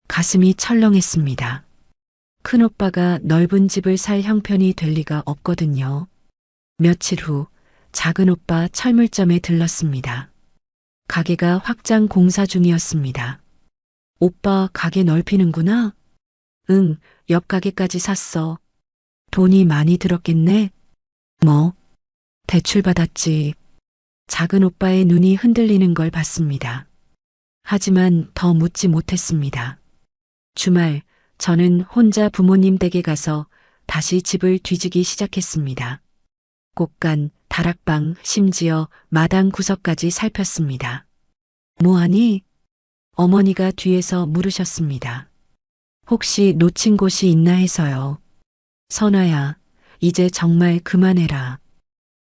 A: 가슴이 철렁했습니다. 큰오빠가 넓은 집을 살 형편이 될 리가 없거든요. 며칠 후 작은오빠 철물점에 들렀습니다. 가게가 확장 공사 중이었습니다. 오빠 가게 넓히는구나? 응, 옆 가게까지 샀어. 돈이 많이 들었겠네? 뭐? 대출 받았지. 작은오빠의 눈이 흔들리는 걸 봤습니다. 하지만 더 묻지 못했습니다. 주말 저는 혼자 부모님 댁에 가서 다시 집을 뒤지기 시작했습니다. 곳간, 다락방, 심지어 마당 구석까지 살폈습니다. 뭐하니? 어머니가 뒤에서 물으셨습니다. 혹시 놓친 곳이 있나 해서요. 선아야, 이제 정말 그만해라.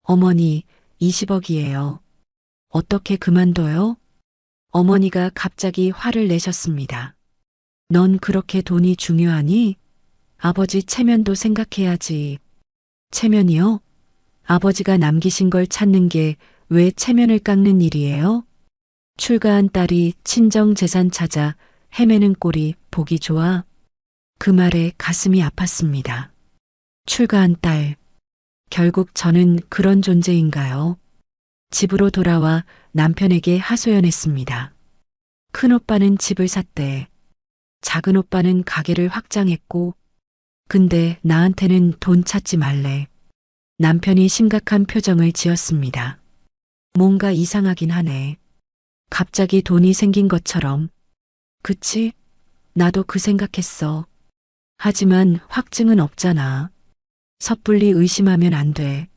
A: 어머니, 20억이에요. 어떻게 그만둬요? 어머니가 갑자기 화를 내셨습니다. 넌 그렇게 돈이 중요하니? 아버지 체면도 생각해야지. 체면이요? 아버지가 남기신 걸 찾는 게 왜 체면을 깎는 일이에요? 출가한 딸이 친정 재산 찾아 헤매는 꼴이 보기 좋아? 그 말에 가슴이 아팠습니다. 출가한 딸. 결국 저는 그런 존재인가요? 집으로 돌아와 남편에게 하소연했습니다. 큰오빠는 집을 샀대. 작은오빠는 가게를 확장했고, 근데 나한테는 돈 찾지 말래. 남편이 심각한 표정을 지었습니다. 뭔가 이상하긴 하네. 갑자기 돈이 생긴 것처럼. 그치? 나도 그 생각했어. 하지만 확증은 없잖아. 섣불리 의심하면 안 돼.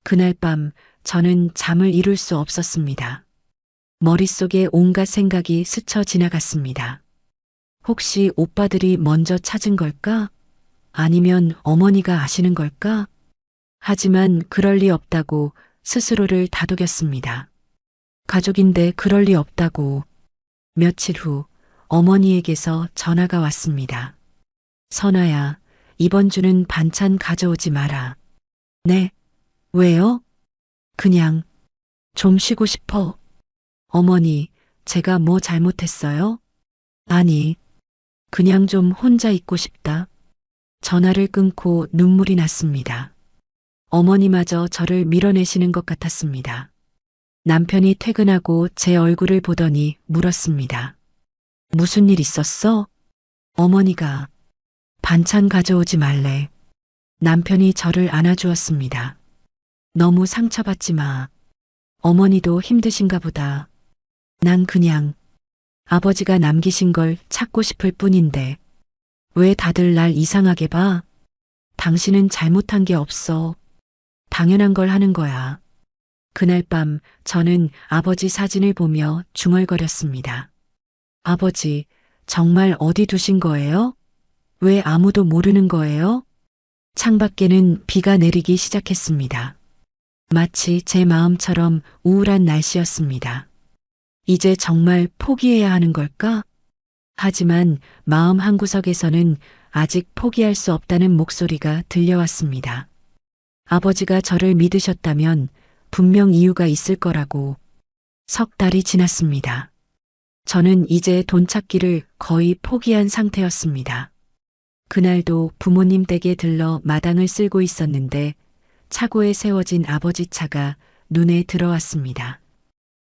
A: 그날 밤 저는 잠을 이룰 수 없었습니다. 머릿속에 온갖 생각이 스쳐 지나갔습니다. 혹시 오빠들이 먼저 찾은 걸까? 아니면 어머니가 아시는 걸까? 하지만 그럴 리 없다고 스스로를 다독였습니다. 가족인데 그럴 리 없다고. 며칠 후 어머니에게서 전화가 왔습니다. 선아야, 이번 주는 반찬 가져오지 마라. 네? 왜요? 그냥 좀 쉬고 싶어. 어머니, 제가 뭐 잘못했어요? 아니, 그냥 좀 혼자 있고 싶다. 전화를 끊고 눈물이 났습니다. 어머니마저 저를 밀어내시는 것 같았습니다. 남편이 퇴근하고 제 얼굴을 보더니 물었습니다. 무슨 일 있었어? 어머니가 반찬 가져오지 말래. 남편이 저를 안아주었습니다. 너무 상처받지 마. 어머니도 힘드신가 보다. 난 그냥 아버지가 남기신 걸 찾고 싶을 뿐인데 왜 다들 날 이상하게 봐? 당신은 잘못한 게 없어. 당연한 걸 하는 거야. 그날 밤 저는 아버지 사진을 보며 중얼거렸습니다. 아버지, 정말 어디 두신 거예요? 왜 아무도 모르는 거예요? 창밖에는 비가 내리기 시작했습니다. 마치 제 마음처럼 우울한 날씨였습니다. 이제 정말 포기해야 하는 걸까? 하지만 마음 한구석에서는 아직 포기할 수 없다는 목소리가 들려왔습니다. 아버지가 저를 믿으셨다면 분명 이유가 있을 거라고. 석 달이 지났습니다. 저는 이제 돈 찾기를 거의 포기한 상태였습니다. 그날도 부모님 댁에 들러 마당을 쓸고 있었는데 차고에 세워진 아버지 차가 눈에 들어왔습니다.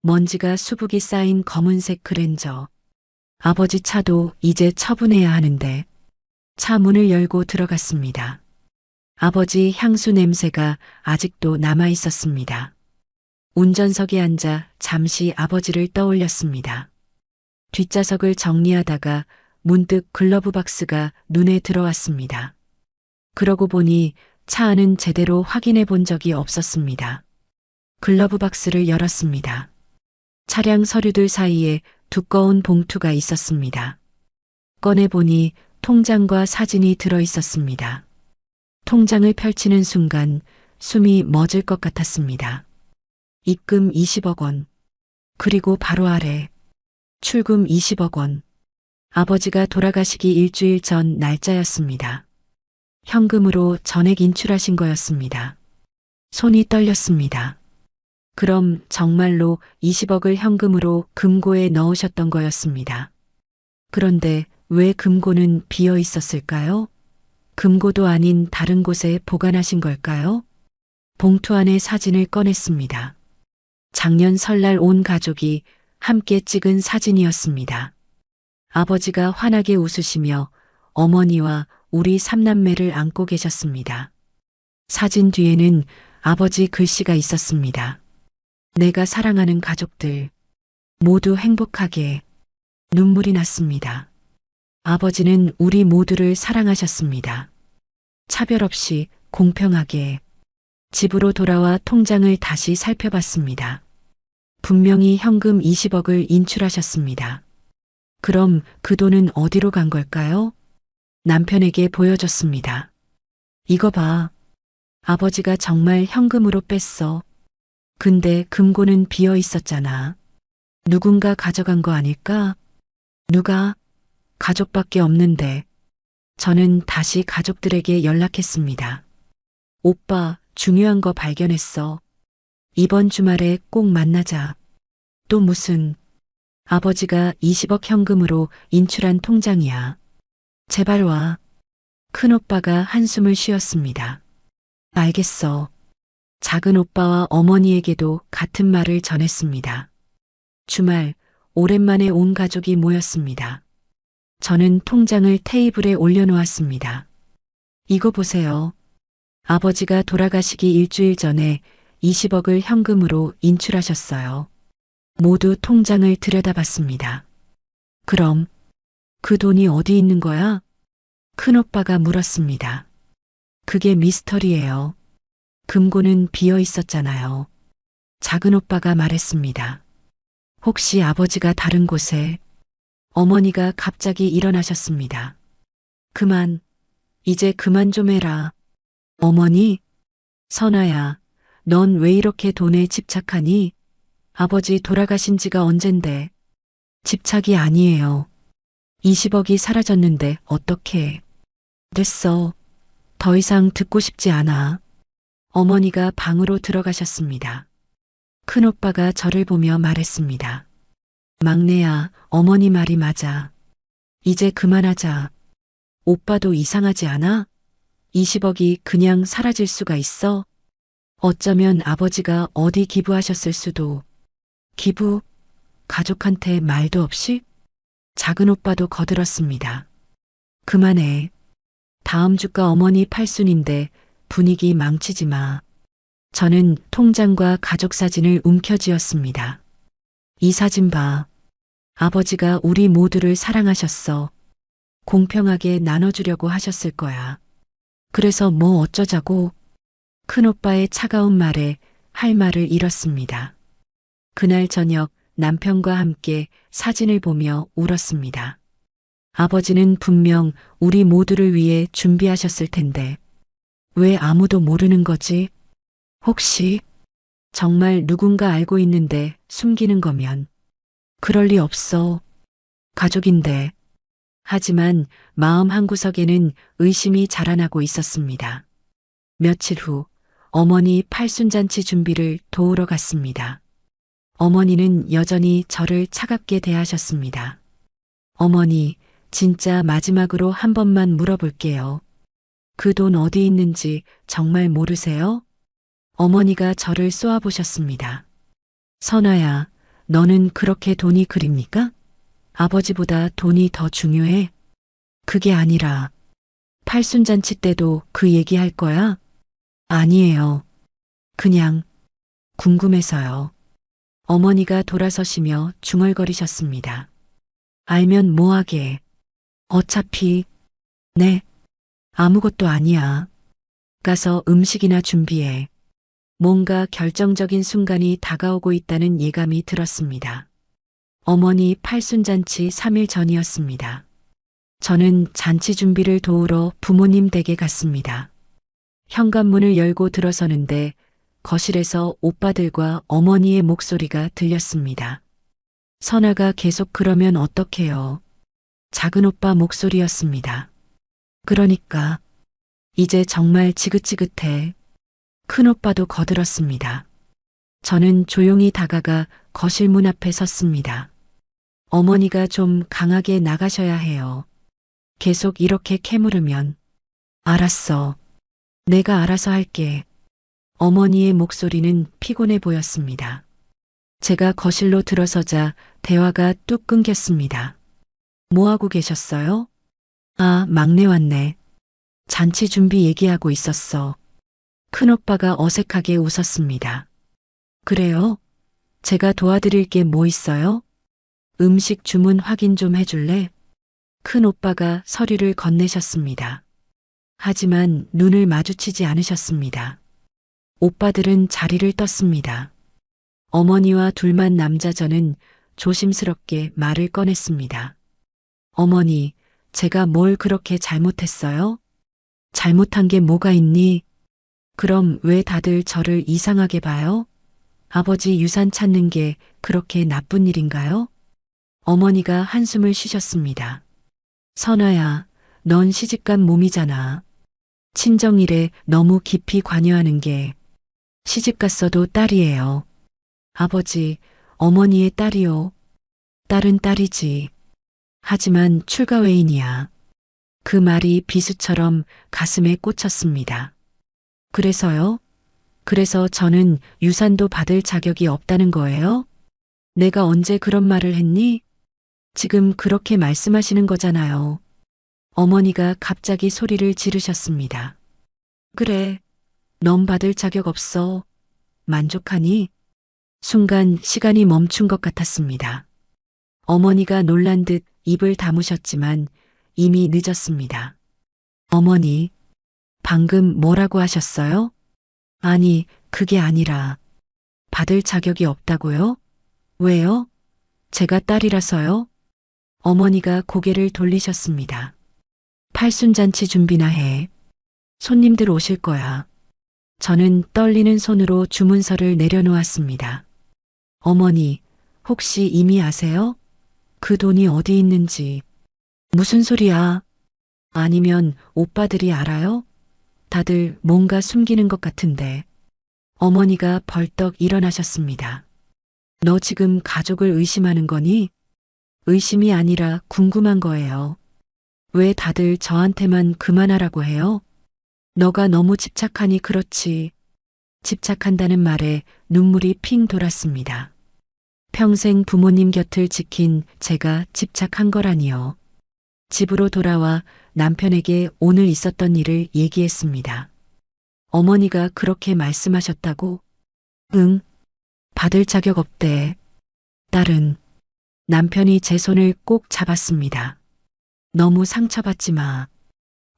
A: 먼지가 수북이 쌓인 검은색 그랜저. 아버지 차도 이제 처분해야 하는데 차 문을 열고 들어갔습니다. 아버지 향수 냄새가 아직도 남아 있었습니다. 운전석에 앉아 잠시 아버지를 떠올렸습니다. 뒷좌석을 정리하다가 문득 글러브 박스가 눈에 들어왔습니다. 그러고 보니 차 안은 제대로 확인해 본 적이 없었습니다. 글러브 박스를 열었습니다. 차량 서류들 사이에 두꺼운 봉투가 있었습니다. 꺼내보니 통장과 사진이 들어 있었습니다. 통장을 펼치는 순간 숨이 멎을 것 같았습니다. 입금 20억 원. 그리고 바로 아래 출금 20억 원. 아버지가 돌아가시기 일주일 전 날짜였습니다. 현금으로 전액 인출하신 거였습니다. 손이 떨렸습니다. 그럼 정말로 20억을 현금으로 금고에 넣으셨던 거였습니다. 그런데 왜 금고는 비어 있었을까요? 금고도 아닌 다른 곳에 보관하신 걸까요? 봉투 안에 사진을 꺼냈습니다. 작년 설날 온 가족이 함께 찍은 사진이었습니다. 아버지가 환하게 웃으시며 어머니와 우리 삼남매를 안고 계셨습니다. 사진 뒤에는 아버지 글씨가 있었습니다. 내가 사랑하는 가족들 모두 행복하게. 눈물이 났습니다. 아버지는 우리 모두를 사랑하셨습니다. 차별 없이 공평하게. 집으로 돌아와 통장을 다시 살펴봤습니다. 분명히 현금 20억을 인출하셨습니다. 그럼 그 돈은 어디로 간 걸까요? 남편에게 보여줬습니다. 이거 봐. 아버지가 정말 현금으로 뺐어. 근데 금고는 비어 있었잖아. 누군가 가져간 거 아닐까? 누가? 가족밖에 없는데. 저는 다시 가족들에게 연락했습니다. 오빠, 중요한 거 발견했어. 이번 주말에 꼭 만나자. 또 무슨? 아버지가 20억 현금으로 인출한 통장이야. 제발 와. 큰오빠가 한숨을 쉬었습니다. 알겠어. 작은 오빠와 어머니에게도 같은 말을 전했습니다. 주말, 오랜만에 온 가족이 모였습니다. 저는 통장을 테이블에 올려놓았습니다. 이거 보세요. 아버지가 돌아가시기 일주일 전에 20억을 현금으로 인출하셨어요. 모두 통장을 들여다봤습니다. 그럼 그 돈이 어디 있는 거야? 큰오빠가 물었습니다. 그게 미스터리예요. 금고는 비어 있었잖아요. 작은 오빠가 말했습니다. 혹시 아버지가 다른 곳에? 어머니가 갑자기 일어나셨습니다. 그만, 이제 그만 좀 해라. 어머니? 선아야, 넌 왜 이렇게 돈에 집착하니? 아버지 돌아가신 지가 언젠데. 집착이 아니에요. 20억이 사라졌는데 어떻게? 됐어. 더 이상 듣고 싶지 않아. 어머니가 방으로 들어가셨습니다. 큰오빠가 저를 보며 말했습니다. 막내야, 어머니 말이 맞아. 이제 그만하자. 오빠도 이상하지 않아? 20억이 그냥 사라질 수가 있어? 어쩌면 아버지가 어디 기부하셨을 수도. 기부? 가족한테 말도 없이? 작은 오빠도 거들었습니다. 그만해. 다음 주가 어머니 팔순인데 분위기 망치지 마. 저는 통장과 가족 사진을 움켜쥐었습니다. 이 사진 봐. 아버지가 우리 모두를 사랑하셨어. 공평하게 나눠주려고 하셨을 거야. 그래서 뭐 어쩌자고. 큰오빠의 차가운 말에 할 말을 잃었습니다. 그날 저녁 남편과 함께 사진을 보며 울었습니다. 아버지는 분명 우리 모두를 위해 준비하셨을 텐데 왜 아무도 모르는 거지? 혹시 정말 누군가 알고 있는데 숨기는 거면 그럴 리 없어. 가족인데 하지만 마음 한구석에는 의심이 자라나고 있었습니다. 며칠 후 어머니 팔순잔치 준비를 도우러 갔습니다. 어머니는 여전히 저를 차갑게 대하셨습니다. 어머니, 진짜 마지막으로 한 번만 물어볼게요. 그 돈 어디 있는지 정말 모르세요? 어머니가 저를 쏘아보셨습니다. 선아야, 너는 그렇게 돈이 그립니까? 아버지보다 돈이 더 중요해? 그게 아니라, 팔순잔치 때도 그 얘기할 거야? 아니에요. 그냥, 궁금해서요. 어머니가 돌아서시며 중얼거리셨습니다. 알면 뭐하게. 어차피, 네, 아무것도 아니야. 가서 음식이나 준비해. 뭔가 결정적인 순간이 다가오고 있다는 예감이 들었습니다. 어머니 팔순잔치 3일 전이었습니다. 저는 잔치 준비를 도우러 부모님 댁에 갔습니다. 현관문을 열고 들어서는데 거실에서 오빠들과 어머니의 목소리가 들렸습니다. 선아가 계속 그러면 어떡해요? 작은 오빠 목소리였습니다. 그러니까 이제 정말 지긋지긋해. 큰 오빠도 거들었습니다. 저는 조용히 다가가 거실 문 앞에 섰습니다. 어머니가 좀 강하게 나가셔야 해요. 계속 이렇게 캐물으면. 알았어. 내가 알아서 할게. 어머니의 목소리는 피곤해 보였습니다. 제가 거실로 들어서자 대화가 뚝 끊겼습니다. 뭐하고 계셨어요? 아, 막내 왔네. 잔치 준비 얘기하고 있었어. 큰오빠가 어색하게 웃었습니다. 그래요? 제가 도와드릴 게 뭐 있어요? 음식 주문 확인 좀 해줄래? 큰오빠가 서류를 건네셨습니다. 하지만 눈을 마주치지 않으셨습니다. 오빠들은 자리를 떴습니다. 어머니와 둘만 남자 저는 조심스럽게 말을 꺼냈습니다. 어머니, 제가 뭘 그렇게 잘못했어요? 잘못한 게 뭐가 있니? 그럼 왜 다들 저를 이상하게 봐요? 아버지 유산 찾는 게 그렇게 나쁜 일인가요? 어머니가 한숨을 쉬셨습니다. 선아야, 넌 시집간 몸이잖아. 친정일에 너무 깊이 관여하는 게 시집갔어도 딸이에요. 아버지, 어머니의 딸이요. 딸은 딸이지. 하지만 출가 외인이야. 그 말이 비수처럼 가슴에 꽂혔습니다. 그래서요? 그래서 저는 유산도 받을 자격이 없다는 거예요? 내가 언제 그런 말을 했니? 지금 그렇게 말씀하시는 거잖아요. 어머니가 갑자기 소리를 지르셨습니다. 그래, 넌 받을 자격 없어. 만족하니? 순간 시간이 멈춘 것 같았습니다. 어머니가 놀란 듯 입을 다무셨지만 이미 늦었습니다. 어머니, 방금 뭐라고 하셨어요? 아니, 그게 아니라 받을 자격이 없다고요? 왜요? 제가 딸이라서요? 어머니가 고개를 돌리셨습니다. 팔순잔치 준비나 해. 손님들 오실 거야. 저는 떨리는 손으로 주문서를 내려놓았습니다. 어머니, 혹시 이미 아세요? 그 돈이 어디 있는지. 무슨 소리야? 아니면 오빠들이 알아요? 다들 뭔가 숨기는 것 같은데. 어머니가 벌떡 일어나셨습니다. 너 지금 가족을 의심하는 거니? 의심이 아니라 궁금한 거예요. 왜 다들 저한테만 그만하라고 해요? 너가 너무 집착하니 그렇지. 집착한다는 말에 눈물이 핑 돌았습니다. 평생 부모님 곁을 지킨 제가 집착한 거라니요. 집으로 돌아와 남편에게 오늘 있었던 일을 얘기했습니다. 어머니가 그렇게 말씀하셨다고? 응, 받을 자격 없대. 딸은 남편이 제 손을 꼭 잡았습니다. 너무 상처받지 마.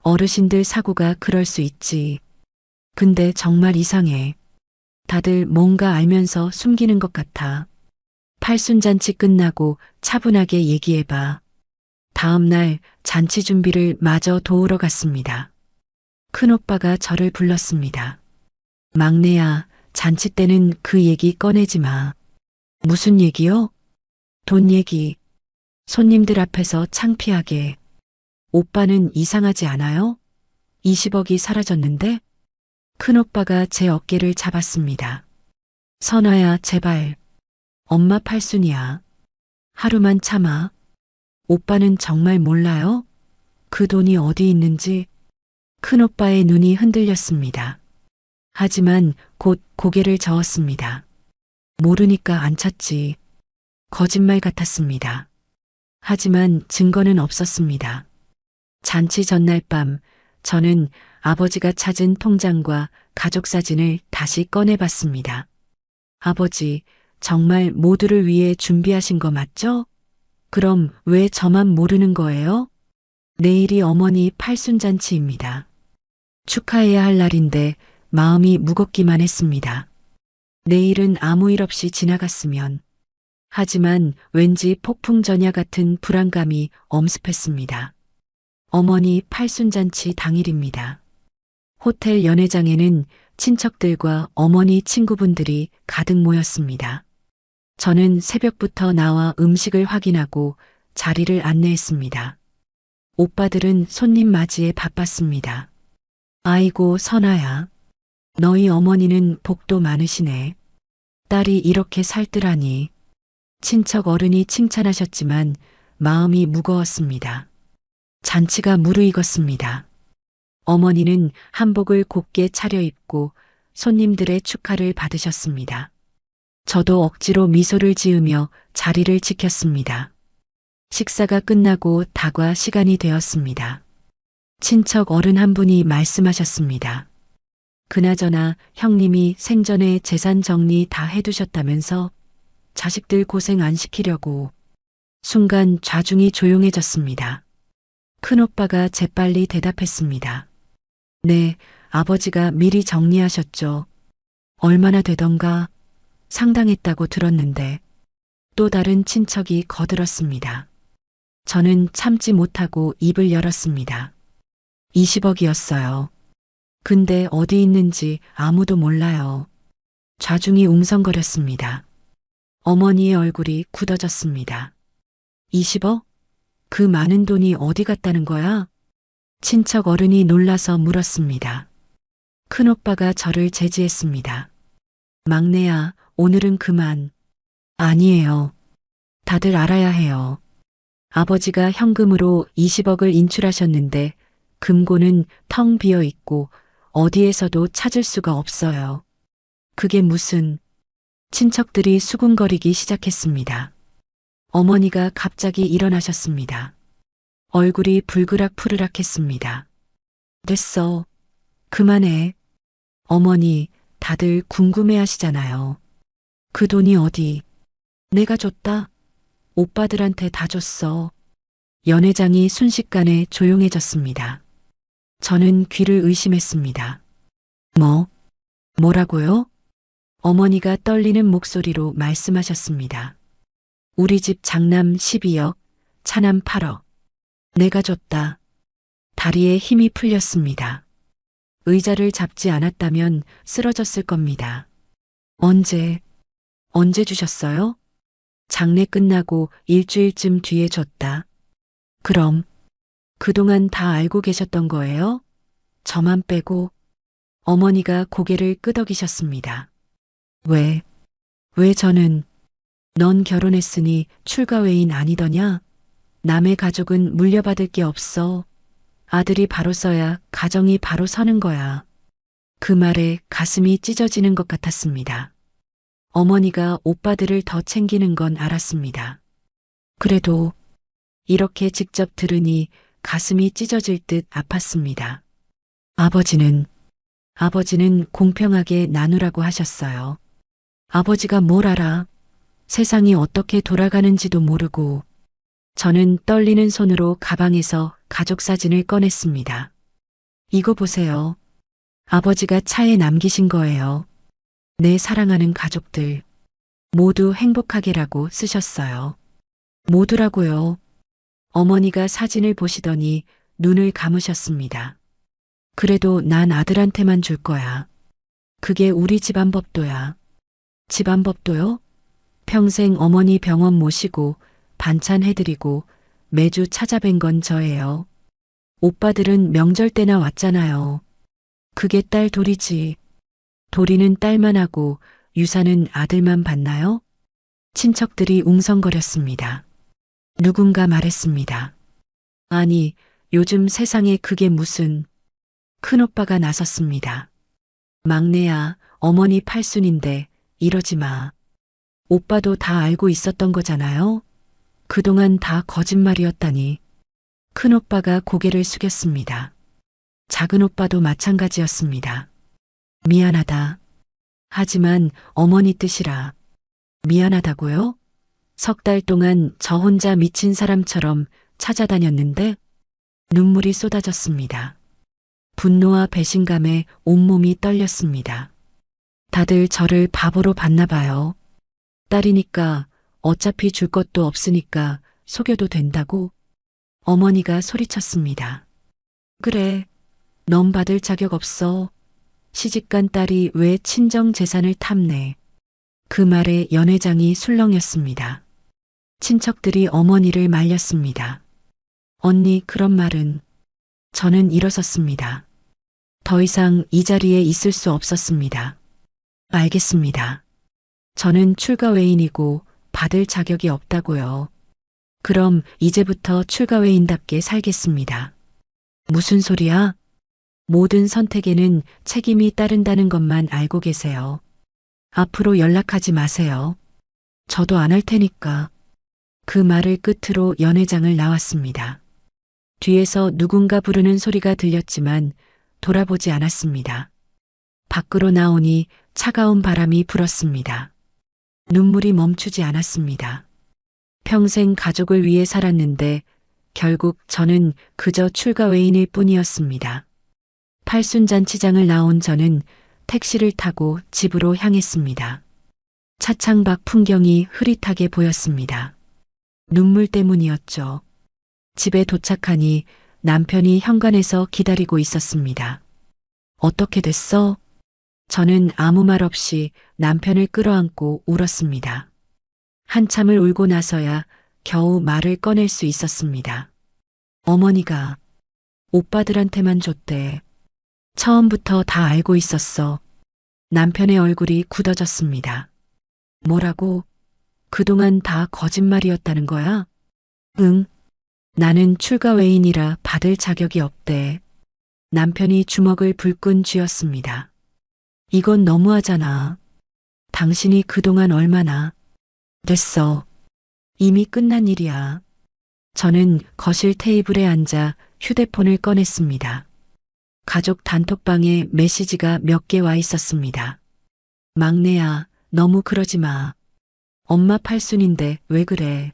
A: 어르신들 사고가 그럴 수 있지. 근데 정말 이상해. 다들 뭔가 알면서 숨기는 것 같아. 팔순잔치 끝나고 차분하게 얘기해봐. 다음 날 잔치 준비를 마저 도우러 갔습니다. 큰오빠가 저를 불렀습니다. 막내야, 잔치 때는 그 얘기 꺼내지 마. 무슨 얘기요? 돈 얘기. 손님들 앞에서 창피하게. 오빠는 이상하지 않아요? 20억이 사라졌는데? 큰오빠가 제 어깨를 잡았습니다. 선아야, 제발. 엄마 팔순이야. 하루만 참아. 오빠는 정말 몰라요? 그 돈이 어디 있는지. 큰오빠의 눈이 흔들렸습니다. 하지만 곧 고개를 저었습니다. 모르니까 안 찾지. 거짓말 같았습니다. 하지만 증거는 없었습니다. 잔치 전날 밤 저는 아버지가 찾은 통장과 가족 사진을 다시 꺼내봤습니다. 아버지, 정말 모두를 위해 준비하신 거 맞죠? 그럼 왜 저만 모르는 거예요? 내일이 어머니 팔순잔치입니다. 축하해야 할 날인데 마음이 무겁기만 했습니다. 내일은 아무 일 없이 지나갔으면. 하지만 왠지 폭풍 전야 같은 불안감이 엄습했습니다. 어머니 팔순잔치 당일입니다. 호텔 연회장에는 친척들과 어머니 친구분들이 가득 모였습니다. 저는 새벽부터 나와 음식을 확인하고 자리를 안내했습니다. 오빠들은 손님 맞이에 바빴습니다. 아이고, 선아야. 너희 어머니는 복도 많으시네. 딸이 이렇게 살뜰하니. 친척 어른이 칭찬하셨지만 마음이 무거웠습니다. 잔치가 무르익었습니다. 어머니는 한복을 곱게 차려입고 손님들의 축하를 받으셨습니다. 저도 억지로 미소를 지으며 자리를 지켰습니다. 식사가 끝나고 다과 시간이 되었습니다. 친척 어른 한 분이 말씀하셨습니다. 그나저나 형님이 생전에 재산 정리 다 해두셨다면서 자식들 고생 안 시키려고. 순간 좌중이 조용해졌습니다. 큰오빠가 재빨리 대답했습니다. 네, 아버지가 미리 정리하셨죠. 얼마나 되던가. 상당했다고 들었는데. 또 다른 친척이 거들었습니다. 저는 참지 못하고 입을 열었습니다. 20억이었어요. 근데 어디 있는지 아무도 몰라요. 좌중이 웅성거렸습니다. 어머니의 얼굴이 굳어졌습니다. 20억? 그 많은 돈이 어디 갔다는 거야? 친척 어른이 놀라서 물었습니다. 큰오빠가 저를 제지했습니다. 막내야, 오늘은 그만. 아니에요. 다들 알아야 해요. 아버지가 현금으로 20억을 인출하셨는데 금고는 텅 비어 있고 어디에서도 찾을 수가 없어요. 그게 무슨... 친척들이 수군거리기 시작했습니다. 어머니가 갑자기 일어나셨습니다. 얼굴이 불그락푸르락했습니다. 됐어. 그만해. 어머니, 다들 궁금해하시잖아요. 그 돈이 어디? 내가 줬다. 오빠들한테 다 줬어. 연회장이 순식간에 조용해졌습니다. 저는 귀를 의심했습니다. 뭐라고요? 어머니가 떨리는 목소리로 말씀하셨습니다. 우리 집 장남 12억, 차남 8억. 내가 줬다. 다리에 힘이 풀렸습니다. 의자를 잡지 않았다면 쓰러졌을 겁니다. 언제 주셨어요? 장례 끝나고 일주일쯤 뒤에 줬다. 그럼 그동안 다 알고 계셨던 거예요? 저만 빼고. 어머니가 고개를 끄덕이셨습니다. 왜 저는... 넌 결혼했으니 출가외인 아니더냐? 남의 가족은 물려받을 게 없어. 아들이 바로 서야 가정이 바로 서는 거야. 그 말에 가슴이 찢어지는 것 같았습니다. 어머니가 오빠들을 더 챙기는 건 알았습니다. 그래도 이렇게 직접 들으니 가슴이 찢어질 듯 아팠습니다. 아버지는 공평하게 나누라고 하셨어요. 아버지가 뭘 알아? 세상이 어떻게 돌아가는지도 모르고. 저는 떨리는 손으로 가방에서 가족 사진을 꺼냈습니다. 이거 보세요. 아버지가 차에 남기신 거예요. 내 사랑하는 가족들. 모두 행복하게라고 쓰셨어요. 모두라고요. 어머니가 사진을 보시더니 눈을 감으셨습니다. 그래도 난 아들한테만 줄 거야. 그게 우리 집안 법도야. 집안 법도요? 평생 어머니 병원 모시고 반찬 해드리고 매주 찾아뵌 건 저예요. 오빠들은 명절 때나 왔잖아요. 그게 딸 도리지. 도리는 딸만 하고 유사는 아들만 받나요? 친척들이 웅성거렸습니다. 누군가 말했습니다. 아니, 요즘 세상에 그게 무슨. 큰오빠가 나섰습니다. 막내야, 어머니 팔순인데 이러지 마. 오빠도 다 알고 있었던 거잖아요. 그동안 다 거짓말이었다니. 큰오빠가 고개를 숙였습니다. 작은 오빠도 마찬가지였습니다. 미안하다. 하지만 어머니 뜻이라. 미안하다고요? 석 달 동안 저 혼자 미친 사람처럼 찾아다녔는데 눈물이 쏟아졌습니다. 분노와 배신감에 온몸이 떨렸습니다. 다들 저를 바보로 봤나 봐요. 딸이니까 어차피 줄 것도 없으니까 속여도 된다고 어머니가 소리쳤습니다. 그래, 넌 받을 자격 없어. 시집간 딸이 왜 친정 재산을 탐내. 그 말에 연회장이 술렁였습니다. 친척들이 어머니를 말렸습니다. 언니, 그런 말은. 저는 일어섰습니다. 더 이상 이 자리에 있을 수 없었습니다. 알겠습니다. 저는 출가 외인이고 받을 자격이 없다고요. 그럼 이제부터 출가 외인답게 살겠습니다. 무슨 소리야? 모든 선택에는 책임이 따른다는 것만 알고 계세요. 앞으로 연락하지 마세요. 저도 안 할 테니까. 그 말을 끝으로 연회장을 나왔습니다. 뒤에서 누군가 부르는 소리가 들렸지만 돌아보지 않았습니다. 밖으로 나오니 차가운 바람이 불었습니다. 눈물이 멈추지 않았습니다. 평생 가족을 위해 살았는데 결국 저는 그저 출가 외인일 뿐이었습니다. 팔순잔치장을 나온 저는 택시를 타고 집으로 향했습니다. 차창 밖 풍경이 흐릿하게 보였습니다. 눈물 때문이었죠. 집에 도착하니 남편이 현관에서 기다리고 있었습니다. 어떻게 됐어? 저는 아무 말 없이 남편을 끌어안고 울었습니다. 한참을 울고 나서야 겨우 말을 꺼낼 수 있었습니다. 어머니가 오빠들한테만 줬대. 처음부터 다 알고 있었어. 남편의 얼굴이 굳어졌습니다. 뭐라고? 그동안 다 거짓말이었다는 거야? 응. 나는 출가 외인이라 받을 자격이 없대. 남편이 주먹을 불끈 쥐었습니다. 이건 너무하잖아. 당신이 그동안 얼마나. 됐어. 이미 끝난 일이야. 저는 거실 테이블에 앉아 휴대폰을 꺼냈습니다. 가족 단톡방에 메시지가 몇 개 와 있었습니다. 막내야, 너무 그러지 마. 엄마 팔순인데 왜 그래?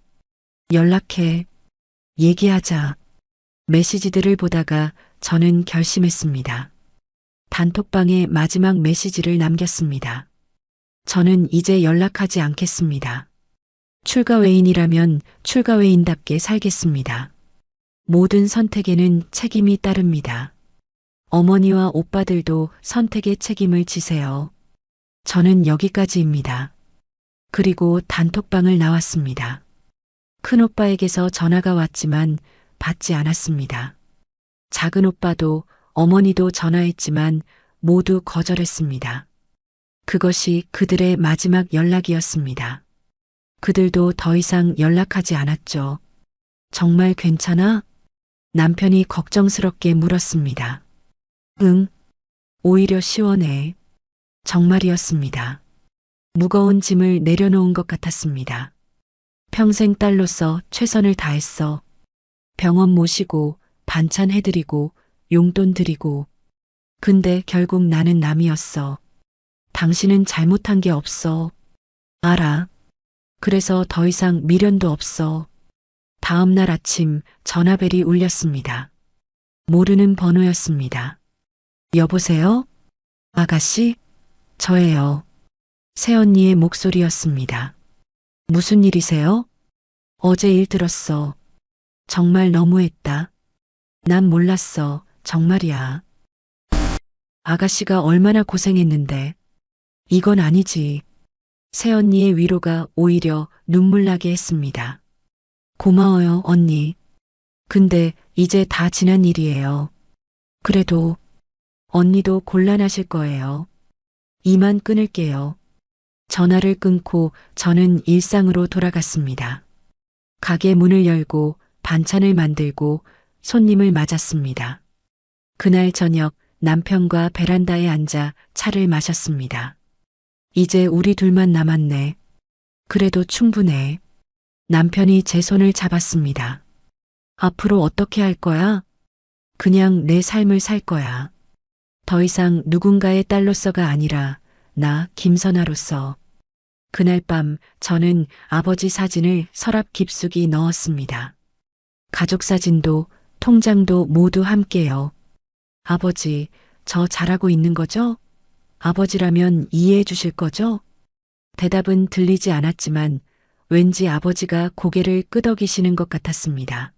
A: 연락해. 얘기하자. 메시지들을 보다가 저는 결심했습니다. 단톡방에 마지막 메시지를 남겼습니다. 저는 이제 연락하지 않겠습니다. 출가 외인이라면 출가 외인답게 살겠습니다. 모든 선택에는 책임이 따릅니다. 어머니와 오빠들도 선택의 책임을 지세요. 저는 여기까지입니다. 그리고 단톡방을 나왔습니다. 큰오빠에게서 전화가 왔지만 받지 않았습니다. 작은 오빠도 어머니도 전화했지만 모두 거절했습니다. 그것이 그들의 마지막 연락이었습니다. 그들도 더 이상 연락하지 않았죠. 정말 괜찮아? 남편이 걱정스럽게 물었습니다. 응. 오히려 시원해. 정말이었습니다. 무거운 짐을 내려놓은 것 같았습니다. 평생 딸로서 최선을 다했어. 병원 모시고 반찬 해드리고 용돈 드리고. 근데 결국 나는 남이었어. 당신은 잘못한 게 없어. 알아. 그래서 더 이상 미련도 없어. 다음 날 아침 전화벨이 울렸습니다. 모르는 번호였습니다. 여보세요? 아가씨? 저예요. 새언니의 목소리였습니다. 무슨 일이세요? 어제 일 들었어. 정말 너무했다. 난 몰랐어. 정말이야. 아가씨가 얼마나 고생했는데. 이건 아니지. 새언니의 위로가 오히려 눈물 나게 했습니다. 고마워요, 언니. 근데 이제 다 지난 일이에요. 그래도 언니도 곤란하실 거예요. 이만 끊을게요. 전화를 끊고 저는 일상으로 돌아갔습니다. 가게 문을 열고 반찬을 만들고 손님을 맞았습니다. 그날 저녁 남편과 베란다에 앉아 차를 마셨습니다. 이제 우리 둘만 남았네. 그래도 충분해. 남편이 제 손을 잡았습니다. 앞으로 어떻게 할 거야? 그냥 내 삶을 살 거야. 더 이상 누군가의 딸로서가 아니라 나 김선아로서. 그날 밤 저는 아버지 사진을 서랍 깊숙이 넣었습니다. 가족 사진도 통장도 모두 함께요. 아버지, 저 잘하고 있는 거죠? 아버지라면 이해해 주실 거죠? 대답은 들리지 않았지만 왠지 아버지가 고개를 끄덕이시는 것 같았습니다.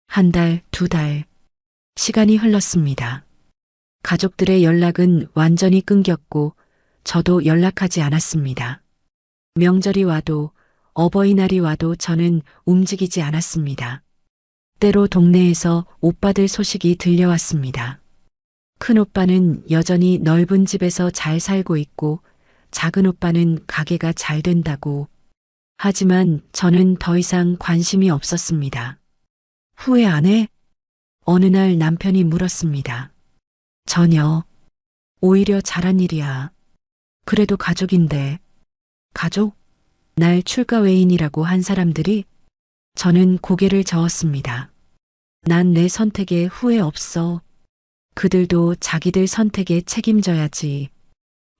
A: 한 달, 두 달. 시간이 흘렀습니다. 가족들의 연락은 완전히 끊겼고 저도 연락하지 않았습니다. 명절이 와도 어버이날이 와도 저는 움직이지 않았습니다. 때로 동네에서 오빠들 소식이 들려왔습니다. 큰 오빠는 여전히 넓은 집에서 잘 살고 있고 작은 오빠는 가게가 잘 된다고. 하지만 저는 더 이상 관심이 없었습니다. 후회 안 해? 어느 날 남편이 물었습니다. 전혀. 오히려 잘한 일이야. 그래도 가족인데. 가족? 날 출가 외인이라고 한 사람들이? 저는 고개를 저었습니다. 난 내 선택에 후회 없어. 그들도 자기들 선택에 책임져야지.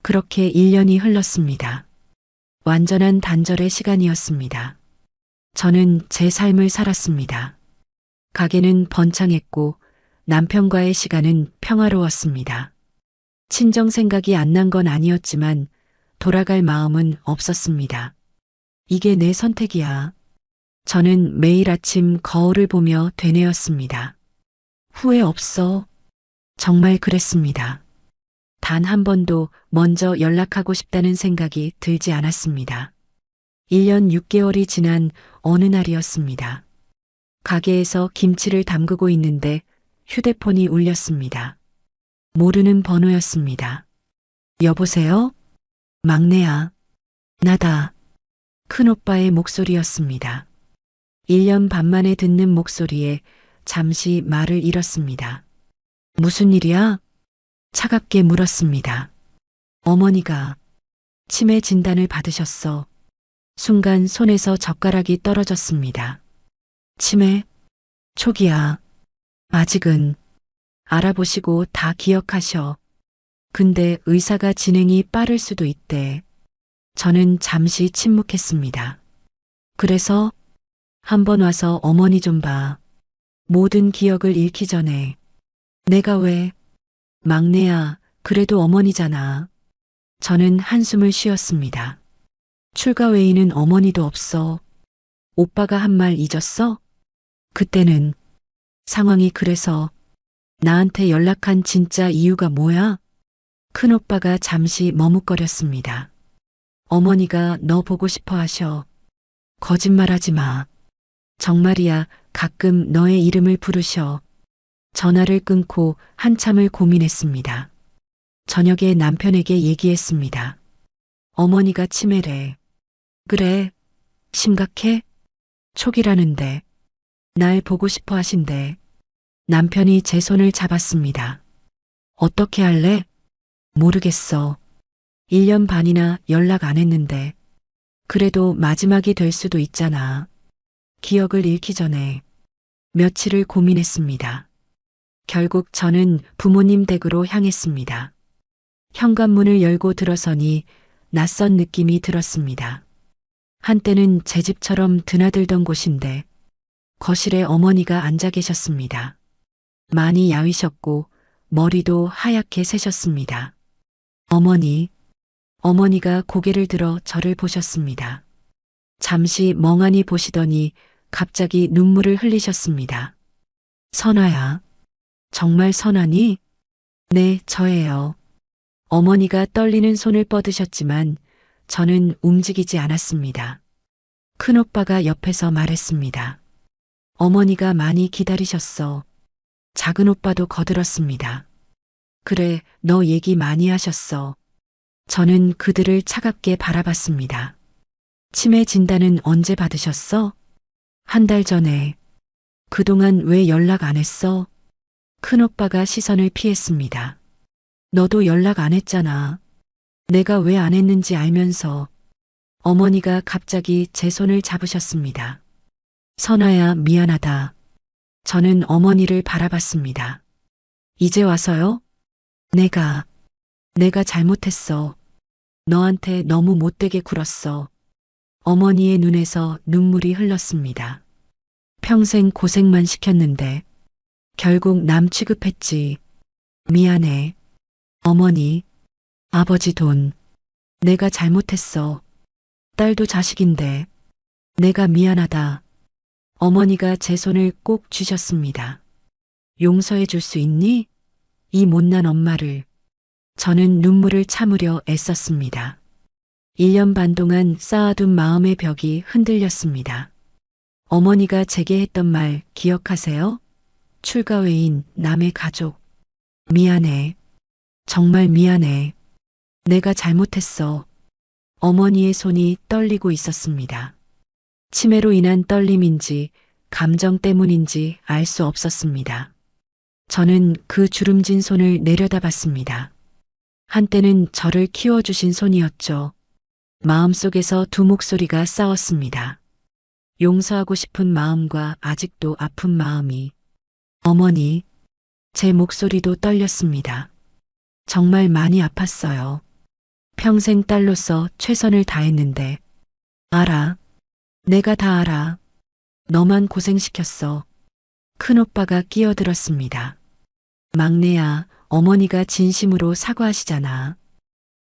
A: 그렇게 1년이 흘렀습니다. 완전한 단절의 시간이었습니다. 저는 제 삶을 살았습니다. 가게는 번창했고 남편과의 시간은 평화로웠습니다. 친정 생각이 안 난 건 아니었지만 돌아갈 마음은 없었습니다. 이게 내 선택이야. 저는 매일 아침 거울을 보며 되뇌었습니다. 후회 없어. 정말 그랬습니다. 단 한 번도 먼저 연락하고 싶다는 생각이 들지 않았습니다. 1년 6개월이 지난 어느 날이었습니다. 가게에서 김치를 담그고 있는데 휴대폰이 울렸습니다. 모르는 번호였습니다. 여보세요? 막내야. 나다. 큰오빠의 목소리였습니다. 1년 반 만에 듣는 목소리에 잠시 말을 잃었습니다. 무슨 일이야? 차갑게 물었습니다. 어머니가 치매 진단을 받으셨어. 순간 손에서 젓가락이 떨어졌습니다. 치매? 초기야. 아직은. 알아보시고 다 기억하셔. 근데 의사가 진행이 빠를 수도 있대. 저는 잠시 침묵했습니다. 그래서 한번 와서 어머니 좀 봐. 모든 기억을 잃기 전에. 내가 왜? 막내야, 그래도 어머니잖아. 저는 한숨을 쉬었습니다. 출가 외에는 어머니도 없어. 오빠가 한 말 잊었어? 그때는 상황이 그래서 나한테 연락한 진짜 이유가 뭐야? 큰오빠가 잠시 머뭇거렸습니다. 어머니가 너 보고 싶어 하셔. 거짓말하지 마. 정말이야. 가끔 너의 이름을 부르셔. 전화를 끊고 한참을 고민했습니다. 저녁에 남편에게 얘기했습니다. 어머니가 치매래. 그래. 심각해? 초기라는데. 날 보고 싶어 하신대. 남편이 제 손을 잡았습니다. 어떻게 할래? 모르겠어. 1년 반이나 연락 안 했는데. 그래도 마지막이 될 수도 있잖아. 기억을 잃기 전에. 며칠을 고민했습니다. 결국 저는 부모님 댁으로 향했습니다. 현관문을 열고 들어서니 낯선 느낌이 들었습니다. 한때는 제 집처럼 드나들던 곳인데 거실에 어머니가 앉아 계셨습니다. 많이 야위셨고 머리도 하얗게 새셨습니다. 어머니가 고개를 들어 저를 보셨습니다. 잠시 멍하니 보시더니 갑자기 눈물을 흘리셨습니다. 선아야. 정말 선아니? 네, 저예요. 어머니가 떨리는 손을 뻗으셨지만 저는 움직이지 않았습니다. 큰오빠가 옆에서 말했습니다. 어머니가 많이 기다리셨어. 작은 오빠도 거들었습니다. 그래, 너 얘기 많이 하셨어. 저는 그들을 차갑게 바라봤습니다. 치매 진단은 언제 받으셨어? 한 달 전에. 그동안 왜 연락 안 했어? 큰오빠가 시선을 피했습니다. 너도 연락 안 했잖아. 내가 왜 안 했는지 알면서. 어머니가 갑자기 제 손을 잡으셨습니다. 선아야, 미안하다. 저는 어머니를 바라봤습니다. 이제 와서요? 내가 잘못했어. 너한테 너무 못되게 굴었어. 어머니의 눈에서 눈물이 흘렀습니다. 평생 고생만 시켰는데 결국 남 취급했지. 미안해. 어머니, 아버지 돈. 내가 잘못했어. 딸도 자식인데. 내가 미안하다. 어머니가 제 손을 꼭 쥐셨습니다. 용서해 줄 수 있니? 이 못난 엄마를. 저는 눈물을 참으려 애썼습니다. 1년 반 동안 쌓아둔 마음의 벽이 흔들렸습니다. 어머니가 제게 했던 말 기억하세요? 출가 외인 남의 가족. 미안해. 정말 미안해. 내가 잘못했어. 어머니의 손이 떨리고 있었습니다. 치매로 인한 떨림인지 감정 때문인지 알 수 없었습니다. 저는 그 주름진 손을 내려다봤습니다. 한때는 저를 키워주신 손이었죠. 마음속에서 두 목소리가 싸웠습니다. 용서하고 싶은 마음과 아직도 아픈 마음이. 어머니, 제 목소리도 떨렸습니다. 정말 많이 아팠어요. 평생 딸로서 최선을 다했는데. 알아. 내가 다 알아. 너만 고생시켰어. 큰오빠가 끼어들었습니다. 막내야, 어머니가 진심으로 사과하시잖아.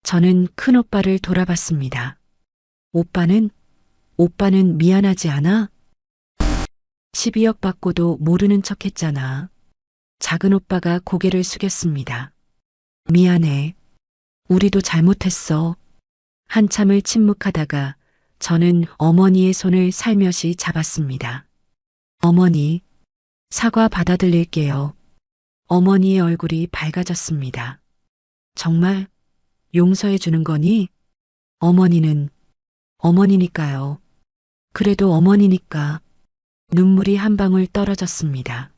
A: 저는 큰오빠를 돌아봤습니다. 오빠는 미안하지 않아? 12억 받고도 모르는 척 했잖아. 작은 오빠가 고개를 숙였습니다. 미안해. 우리도 잘못했어. 한참을 침묵하다가 저는 어머니의 손을 살며시 잡았습니다. 어머니, 사과 받아들일게요. 어머니의 얼굴이 밝아졌습니다. 정말 용서해 주는 거니? 어머니는 어머니니까요. 그래도 어머니니까. 눈물이 한 방울 떨어졌습니다.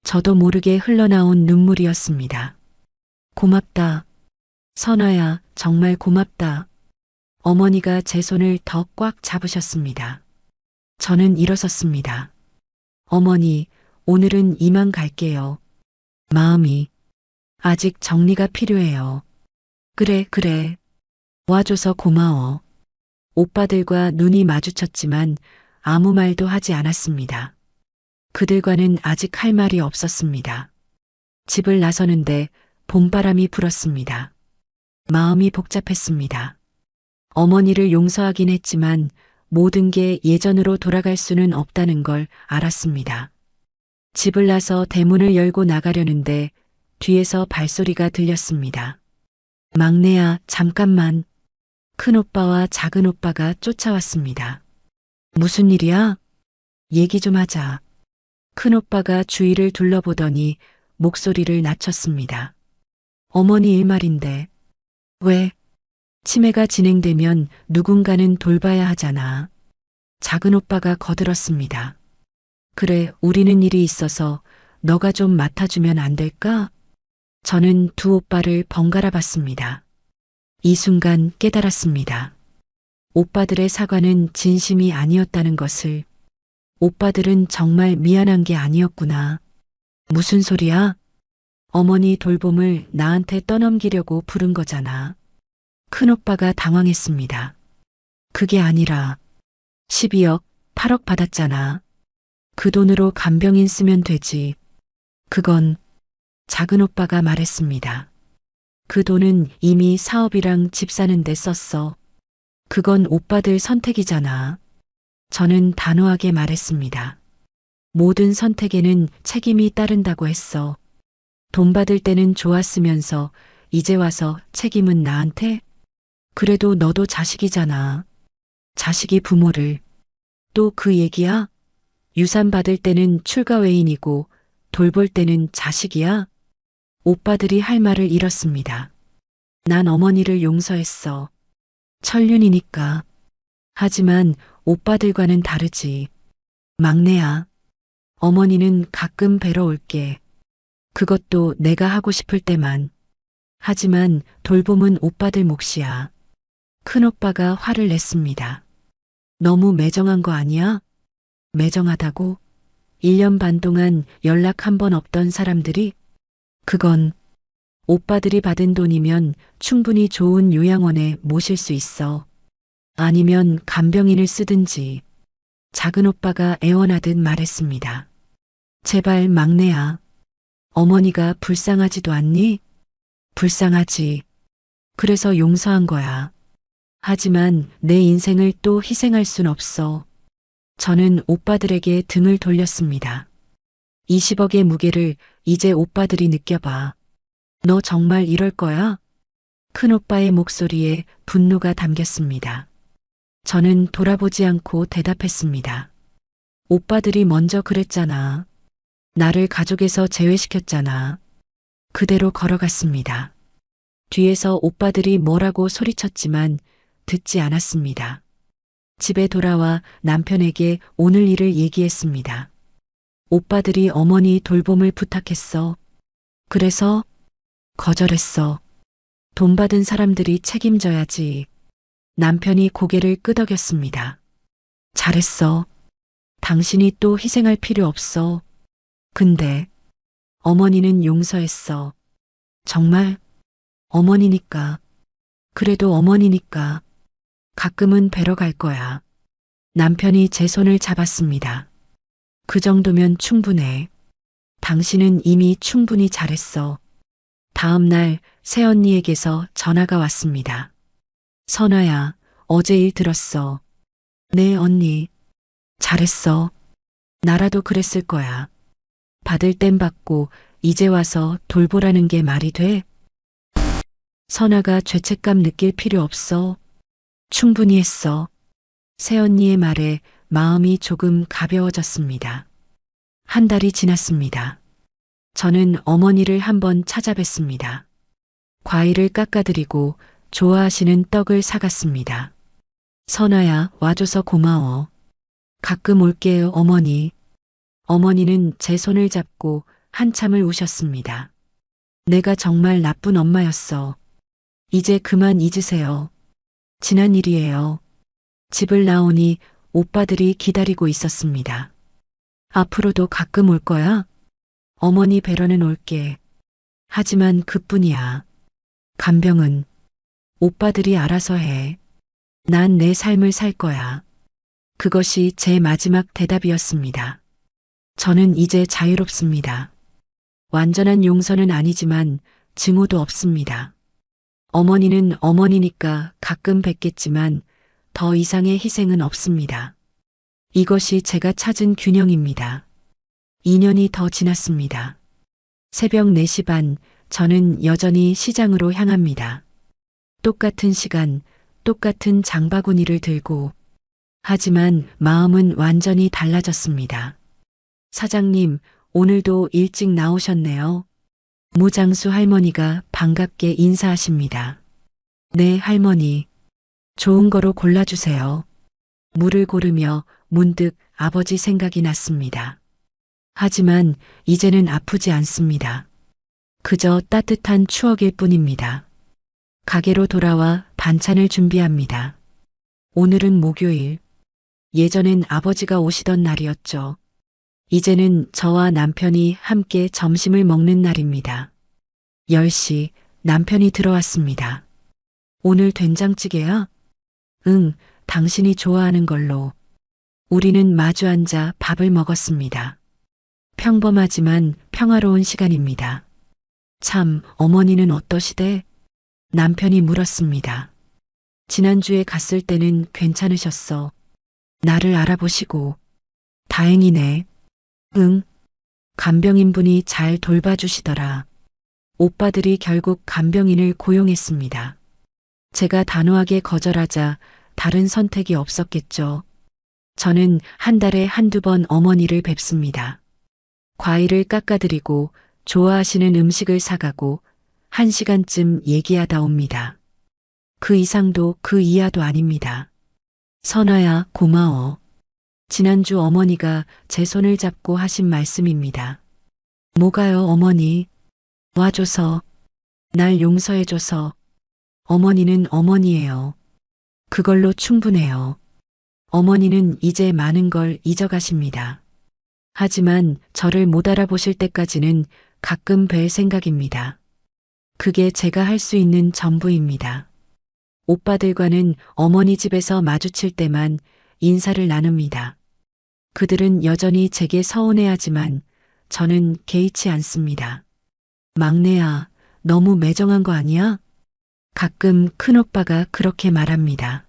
A: 저도 모르게 흘러나온 눈물이었습니다. 고맙다. 선아야, 정말 고맙다. 어머니가 제 손을 더 꽉 잡으셨습니다. 저는 일어섰습니다. 어머니, 오늘은 이만 갈게요. 마음이 아직 정리가 필요해요. 그래. 와줘서 고마워. 오빠들과 눈이 마주쳤지만 아무 말도 하지 않았습니다. 그들과는 아직 할 말이 없었습니다. 집을 나서는데 봄바람이 불었습니다. 마음이 복잡했습니다. 어머니를 용서하긴 했지만 모든 게 예전으로 돌아갈 수는 없다는 걸 알았습니다. 집을 나서 대문을 열고 나가려는데 뒤에서 발소리가 들렸습니다. 막내야, 잠깐만. 큰오빠와 작은오빠가 쫓아왔습니다. 무슨 일이야? 얘기 좀 하자. 큰오빠가 주위를 둘러보더니 목소리를 낮췄습니다. 어머니 일 말인데. 왜? 치매가 진행되면 누군가는 돌봐야 하잖아. 작은오빠가 거들었습니다. 그래, 우리는 일이 있어서 너가 좀 맡아주면 안 될까? 저는 두 오빠를 번갈아 봤습니다. 이 순간 깨달았습니다. 오빠들의 사과는 진심이 아니었다는 것을. 오빠들은 정말 미안한 게 아니었구나. 무슨 소리야? 어머니 돌봄을 나한테 떠넘기려고 부른 거잖아. 큰오빠가 당황했습니다. 그게 아니라 12억, 8억 받았잖아. 그 돈으로 간병인 쓰면 되지. 그건 작은오빠가 말했습니다. 그 돈은 이미 사업이랑 집 사는 데 썼어. 그건 오빠들 선택이잖아. 저는 단호하게 말했습니다. 모든 선택에는 책임이 따른다고 했어. 돈 받을 때는 좋았으면서 이제 와서 책임은 나한테? 그래도 너도 자식이잖아. 자식이 부모를. 또 그 얘기야? 유산 받을 때는 출가 외인이고 돌볼 때는 자식이야? 오빠들이 할 말을 잃었습니다. 난 어머니를 용서했어. 천륜이니까. 하지만 오빠들과는 다르지. 막내야. 어머니는 가끔 뵈러 올게. 그것도 내가 하고 싶을 때만. 하지만 돌봄은 오빠들 몫이야. 큰오빠가 화를 냈습니다. 너무 매정한 거 아니야? 매정하다고? 1년 반 동안 연락 한 번 없던 사람들이? 그건 오빠들이 받은 돈이면 충분히 좋은 요양원에 모실 수 있어. 아니면 간병인을 쓰든지. 작은 오빠가 애원하듯 말했습니다. 제발 막내야. 어머니가 불쌍하지도 않니? 불쌍하지. 그래서 용서한 거야. 하지만 내 인생을 또 희생할 순 없어. 저는 오빠들에게 등을 돌렸습니다. 20억의 무게를 이제 오빠들이 느껴봐. 너 정말 이럴 거야? 큰오빠의 목소리에 분노가 담겼습니다. 저는 돌아보지 않고 대답했습니다. 오빠들이 먼저 그랬잖아. 나를 가족에서 제외시켰잖아. 그대로 걸어갔습니다. 뒤에서 오빠들이 뭐라고 소리쳤지만 듣지 않았습니다. 집에 돌아와 남편에게 오늘 일을 얘기했습니다. 오빠들이 어머니 돌봄을 부탁했어. 그래서 거절했어. 돈 받은 사람들이 책임져야지. 남편이 고개를 끄덕였습니다. 잘했어. 당신이 또 희생할 필요 없어. 근데 어머니는 용서했어. 정말 어머니니까. 그래도 어머니니까. 가끔은 뵈러 갈 거야. 남편이 제 손을 잡았습니다. 그 정도면 충분해. 당신은 이미 충분히 잘했어. 다음 날 새언니에게서 전화가 왔습니다. 선아야, 어제 일 들었어. 네, 언니. 잘했어. 나라도 그랬을 거야. 받을 땐 받고 이제 와서 돌보라는 게 말이 돼? 선아가 죄책감 느낄 필요 없어. 충분히 했어. 새언니의 말에 마음이 조금 가벼워졌습니다. 한 달이 지났습니다. 저는 어머니를 한번 찾아뵀습니다. 과일을 깎아드리고 좋아하시는 떡을 사갔습니다. 선아야, 와줘서 고마워. 가끔 올게요, 어머니. 어머니는 제 손을 잡고 한참을 우셨습니다. 내가 정말 나쁜 엄마였어. 이제 그만 잊으세요. 지난 일이에요. 집을 나오니 오빠들이 기다리고 있었습니다. 앞으로도 가끔 올 거야? 어머니 뵈러는 올게. 하지만 그뿐이야. 간병은 오빠들이 알아서 해. 난 내 삶을 살 거야. 그것이 제 마지막 대답이었습니다. 저는 이제 자유롭습니다. 완전한 용서는 아니지만 증오도 없습니다. 어머니는 어머니니까 가끔 뵙겠지만 더 이상의 희생은 없습니다. 이것이 제가 찾은 균형입니다. 2년이 더 지났습니다. 새벽 4시 반, 저는 여전히 시장으로 향합니다. 똑같은 시간, 똑같은 장바구니를 들고. 하지만 마음은 완전히 달라졌습니다. 사장님, 오늘도 일찍 나오셨네요. 무장수 할머니가 반갑게 인사하십니다. 네, 할머니. 좋은 거로 골라주세요. 물을 고르며 문득 아버지 생각이 났습니다. 하지만 이제는 아프지 않습니다. 그저 따뜻한 추억일 뿐입니다. 가게로 돌아와 반찬을 준비합니다. 오늘은 목요일. 예전엔 아버지가 오시던 날이었죠. 이제는 저와 남편이 함께 점심을 먹는 날입니다. 10시 남편이 들어왔습니다. 오늘 된장찌개야? 응, 당신이 좋아하는 걸로. 우리는 마주 앉아 밥을 먹었습니다. 평범하지만 평화로운 시간입니다. 참, 어머니는 어떠시대? 남편이 물었습니다. 지난주에 갔을 때는 괜찮으셨어. 나를 알아보시고. 다행이네. 응. 간병인분이 잘 돌봐주시더라. 오빠들이 결국 간병인을 고용했습니다. 제가 단호하게 거절하자 다른 선택이 없었겠죠. 저는 한 달에 한두 번 어머니를 뵙습니다. 과일을 깎아드리고 좋아하시는 음식을 사가고 1시간쯤 얘기하다 옵니다. 그 이상도 그 이하도 아닙니다. 선아야, 고마워. 지난주 어머니가 제 손을 잡고 하신 말씀입니다. 뭐가요, 어머니? 와줘서, 날 용서해줘서. 어머니는 어머니예요. 그걸로 충분해요. 어머니는 이제 많은 걸 잊어가십니다. 하지만 저를 못 알아보실 때까지는 가끔 뵐 생각입니다. 그게 제가 할 수 있는 전부입니다. 오빠들과는 어머니 집에서 마주칠 때만 인사를 나눕니다. 그들은 여전히 제게 서운해하지만 저는 개의치 않습니다. 막내야, 너무 매정한 거 아니야? 가끔 큰오빠가 그렇게 말합니다.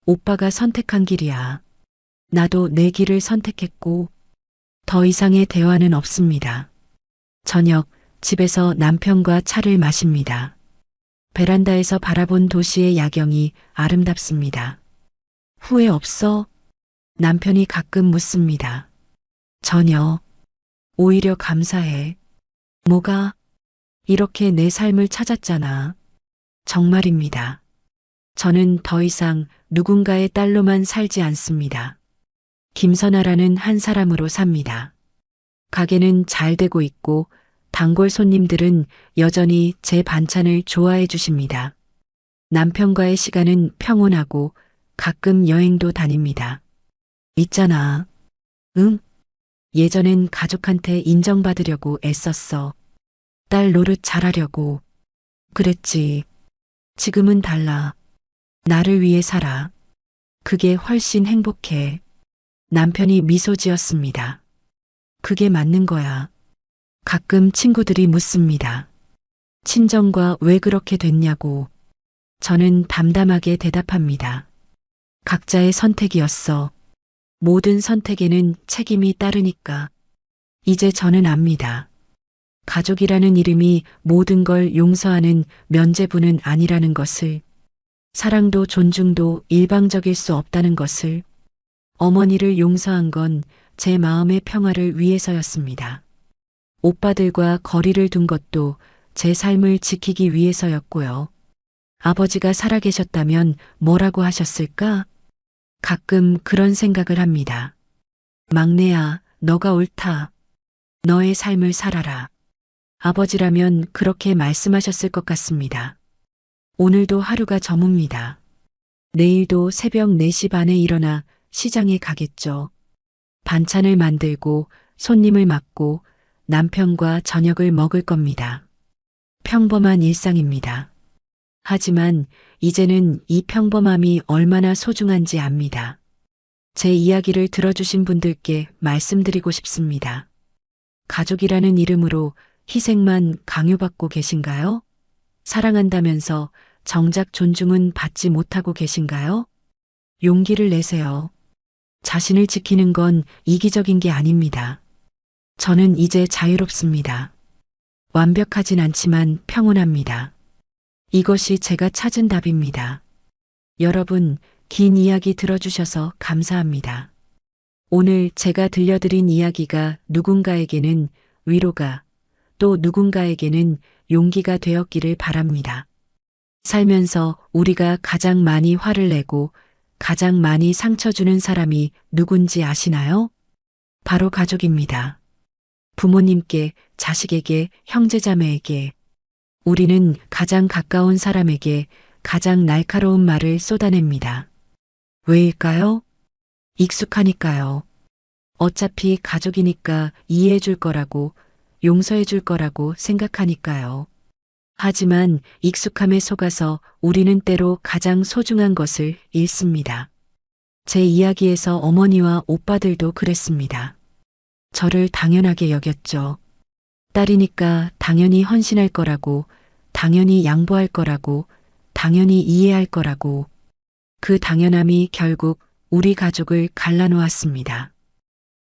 A: 오빠가 선택한 길이야. 나도 내 길을 선택했고 더 이상의 대화는 없습니다. 저녁 집에서 남편과 차를 마십니다. 베란다에서 바라본 도시의 야경이 아름답습니다. 후회 없어? 남편이 가끔 묻습니다. 전혀. 오히려 감사해. 뭐가? 이렇게 내 삶을 찾았잖아. 정말입니다. 저는 더 이상 누군가의 딸로만 살지 않습니다. 김선아라는 한 사람으로 삽니다. 가게는 잘 되고 있고 단골 손님들은 여전히 제 반찬을 좋아해 주십니다. 남편과의 시간은 평온하고 가끔 여행도 다닙니다. 있잖아. 응? 예전엔 가족한테 인정받으려고 애썼어. 딸 노릇 잘하려고. 그랬지. 지금은 달라. 나를 위해 살아. 그게 훨씬 행복해. 남편이 미소 지었습니다. 그게 맞는 거야. 가끔 친구들이 묻습니다. 친정과 왜 그렇게 됐냐고. 저는 담담하게 대답합니다. 각자의 선택이었어. 모든 선택에는 책임이 따르니까. 이제 저는 압니다. 가족이라는 이름이 모든 걸 용서하는 면죄부는 아니라는 것을, 사랑도 존중도 일방적일 수 없다는 것을. 어머니를 용서한 건 제 마음의 평화를 위해서였습니다. 오빠들과 거리를 둔 것도 제 삶을 지키기 위해서였고요. 아버지가 살아계셨다면 뭐라고 하셨을까? 가끔 그런 생각을 합니다. 막내야, 너가 옳다. 너의 삶을 살아라. 아버지라면 그렇게 말씀하셨을 것 같습니다. 오늘도 하루가 저뭅니다. 내일도 새벽 4시 반에 일어나 시장에 가겠죠. 반찬을 만들고 손님을 맞고 남편과 저녁을 먹을 겁니다. 평범한 일상입니다. 하지만 이제는 이 평범함이 얼마나 소중한지 압니다. 제 이야기를 들어주신 분들께 말씀드리고 싶습니다. 가족이라는 이름으로 희생만 강요받고 계신가요? 사랑한다면서 정작 존중은 받지 못하고 계신가요? 용기를 내세요. 자신을 지키는 건 이기적인 게 아닙니다. 저는 이제 자유롭습니다. 완벽하진 않지만 평온합니다. 이것이 제가 찾은 답입니다. 여러분, 긴 이야기 들어주셔서 감사합니다. 오늘 제가 들려드린 이야기가 누군가에게는 위로가, 또 누군가에게는 용기가 되었기를 바랍니다. 살면서 우리가 가장 많이 화를 내고 가장 많이 상처 주는 사람이 누군지 아시나요? 바로 가족입니다. 부모님께, 자식에게, 형제자매에게. 우리는 가장 가까운 사람에게 가장 날카로운 말을 쏟아냅니다. 왜일까요? 익숙하니까요. 어차피 가족이니까 이해해 줄 거라고, 용서해 줄 거라고 생각하니까요. 하지만 익숙함에 속아서 우리는 때로 가장 소중한 것을 잃습니다. 제 이야기에서 어머니와 오빠들도 그랬습니다. 저를 당연하게 여겼죠. 딸이니까 당연히 헌신할 거라고, 당연히 양보할 거라고, 당연히 이해할 거라고. 그 당연함이 결국 우리 가족을 갈라놓았습니다.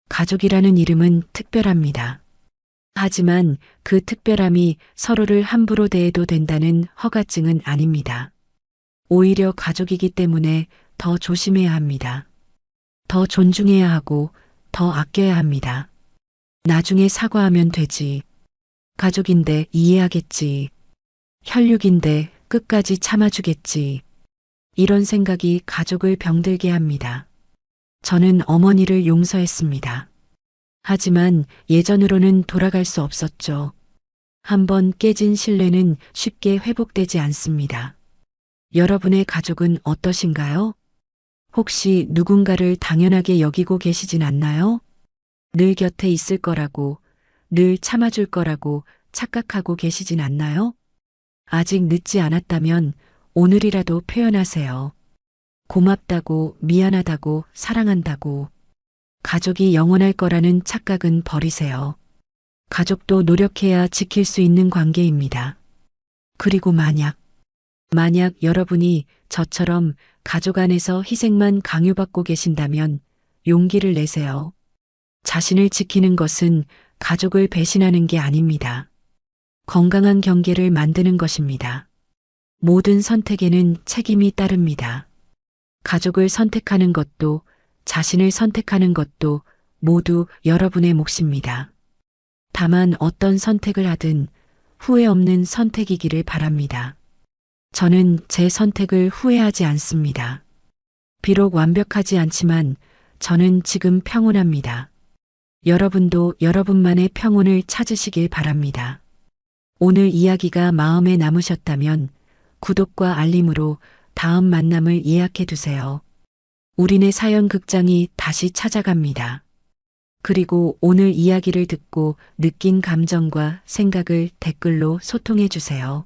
A: 가족이라는 이름은 특별합니다. 하지만 그 특별함이 서로를 함부로 대해도 된다는 허가증은 아닙니다. 오히려 가족이기 때문에 더 조심해야 합니다. 더 존중해야 하고 더 아껴야 합니다. 나중에 사과하면 되지. 가족인데 이해하겠지. 혈육인데 끝까지 참아주겠지. 이런 생각이 가족을 병들게 합니다. 저는 어머니를 용서했습니다. 하지만 예전으로는 돌아갈 수 없었죠. 한번 깨진 신뢰는 쉽게 회복되지 않습니다. 여러분의 가족은 어떠신가요? 혹시 누군가를 당연하게 여기고 계시진 않나요? 늘 곁에 있을 거라고, 늘 참아줄 거라고 착각하고 계시진 않나요? 아직 늦지 않았다면 오늘이라도 표현하세요. 고맙다고, 미안하다고, 사랑한다고. 가족이 영원할 거라는 착각은 버리세요. 가족도 노력해야 지킬 수 있는 관계입니다. 그리고 만약 여러분이 저처럼 가족 안에서 희생만 강요받고 계신다면 용기를 내세요. 자신을 지키는 것은 가족을 배신하는 게 아닙니다. 건강한 경계를 만드는 것입니다. 모든 선택에는 책임이 따릅니다. 가족을 선택하는 것도 자신을 선택하는 것도 모두 여러분의 몫입니다. 다만 어떤 선택을 하든 후회 없는 선택이기를 바랍니다. 저는 제 선택을 후회하지 않습니다. 비록 완벽하지 않지만 저는 지금 평온합니다. 여러분도 여러분만의 평온을 찾으시길 바랍니다. 오늘 이야기가 마음에 남으셨다면 구독과 알림으로 다음 만남을 예약해 두세요. 우리네 사연 극장이 다시 찾아갑니다. 그리고 오늘 이야기를 듣고 느낀 감정과 생각을 댓글로 소통해 주세요.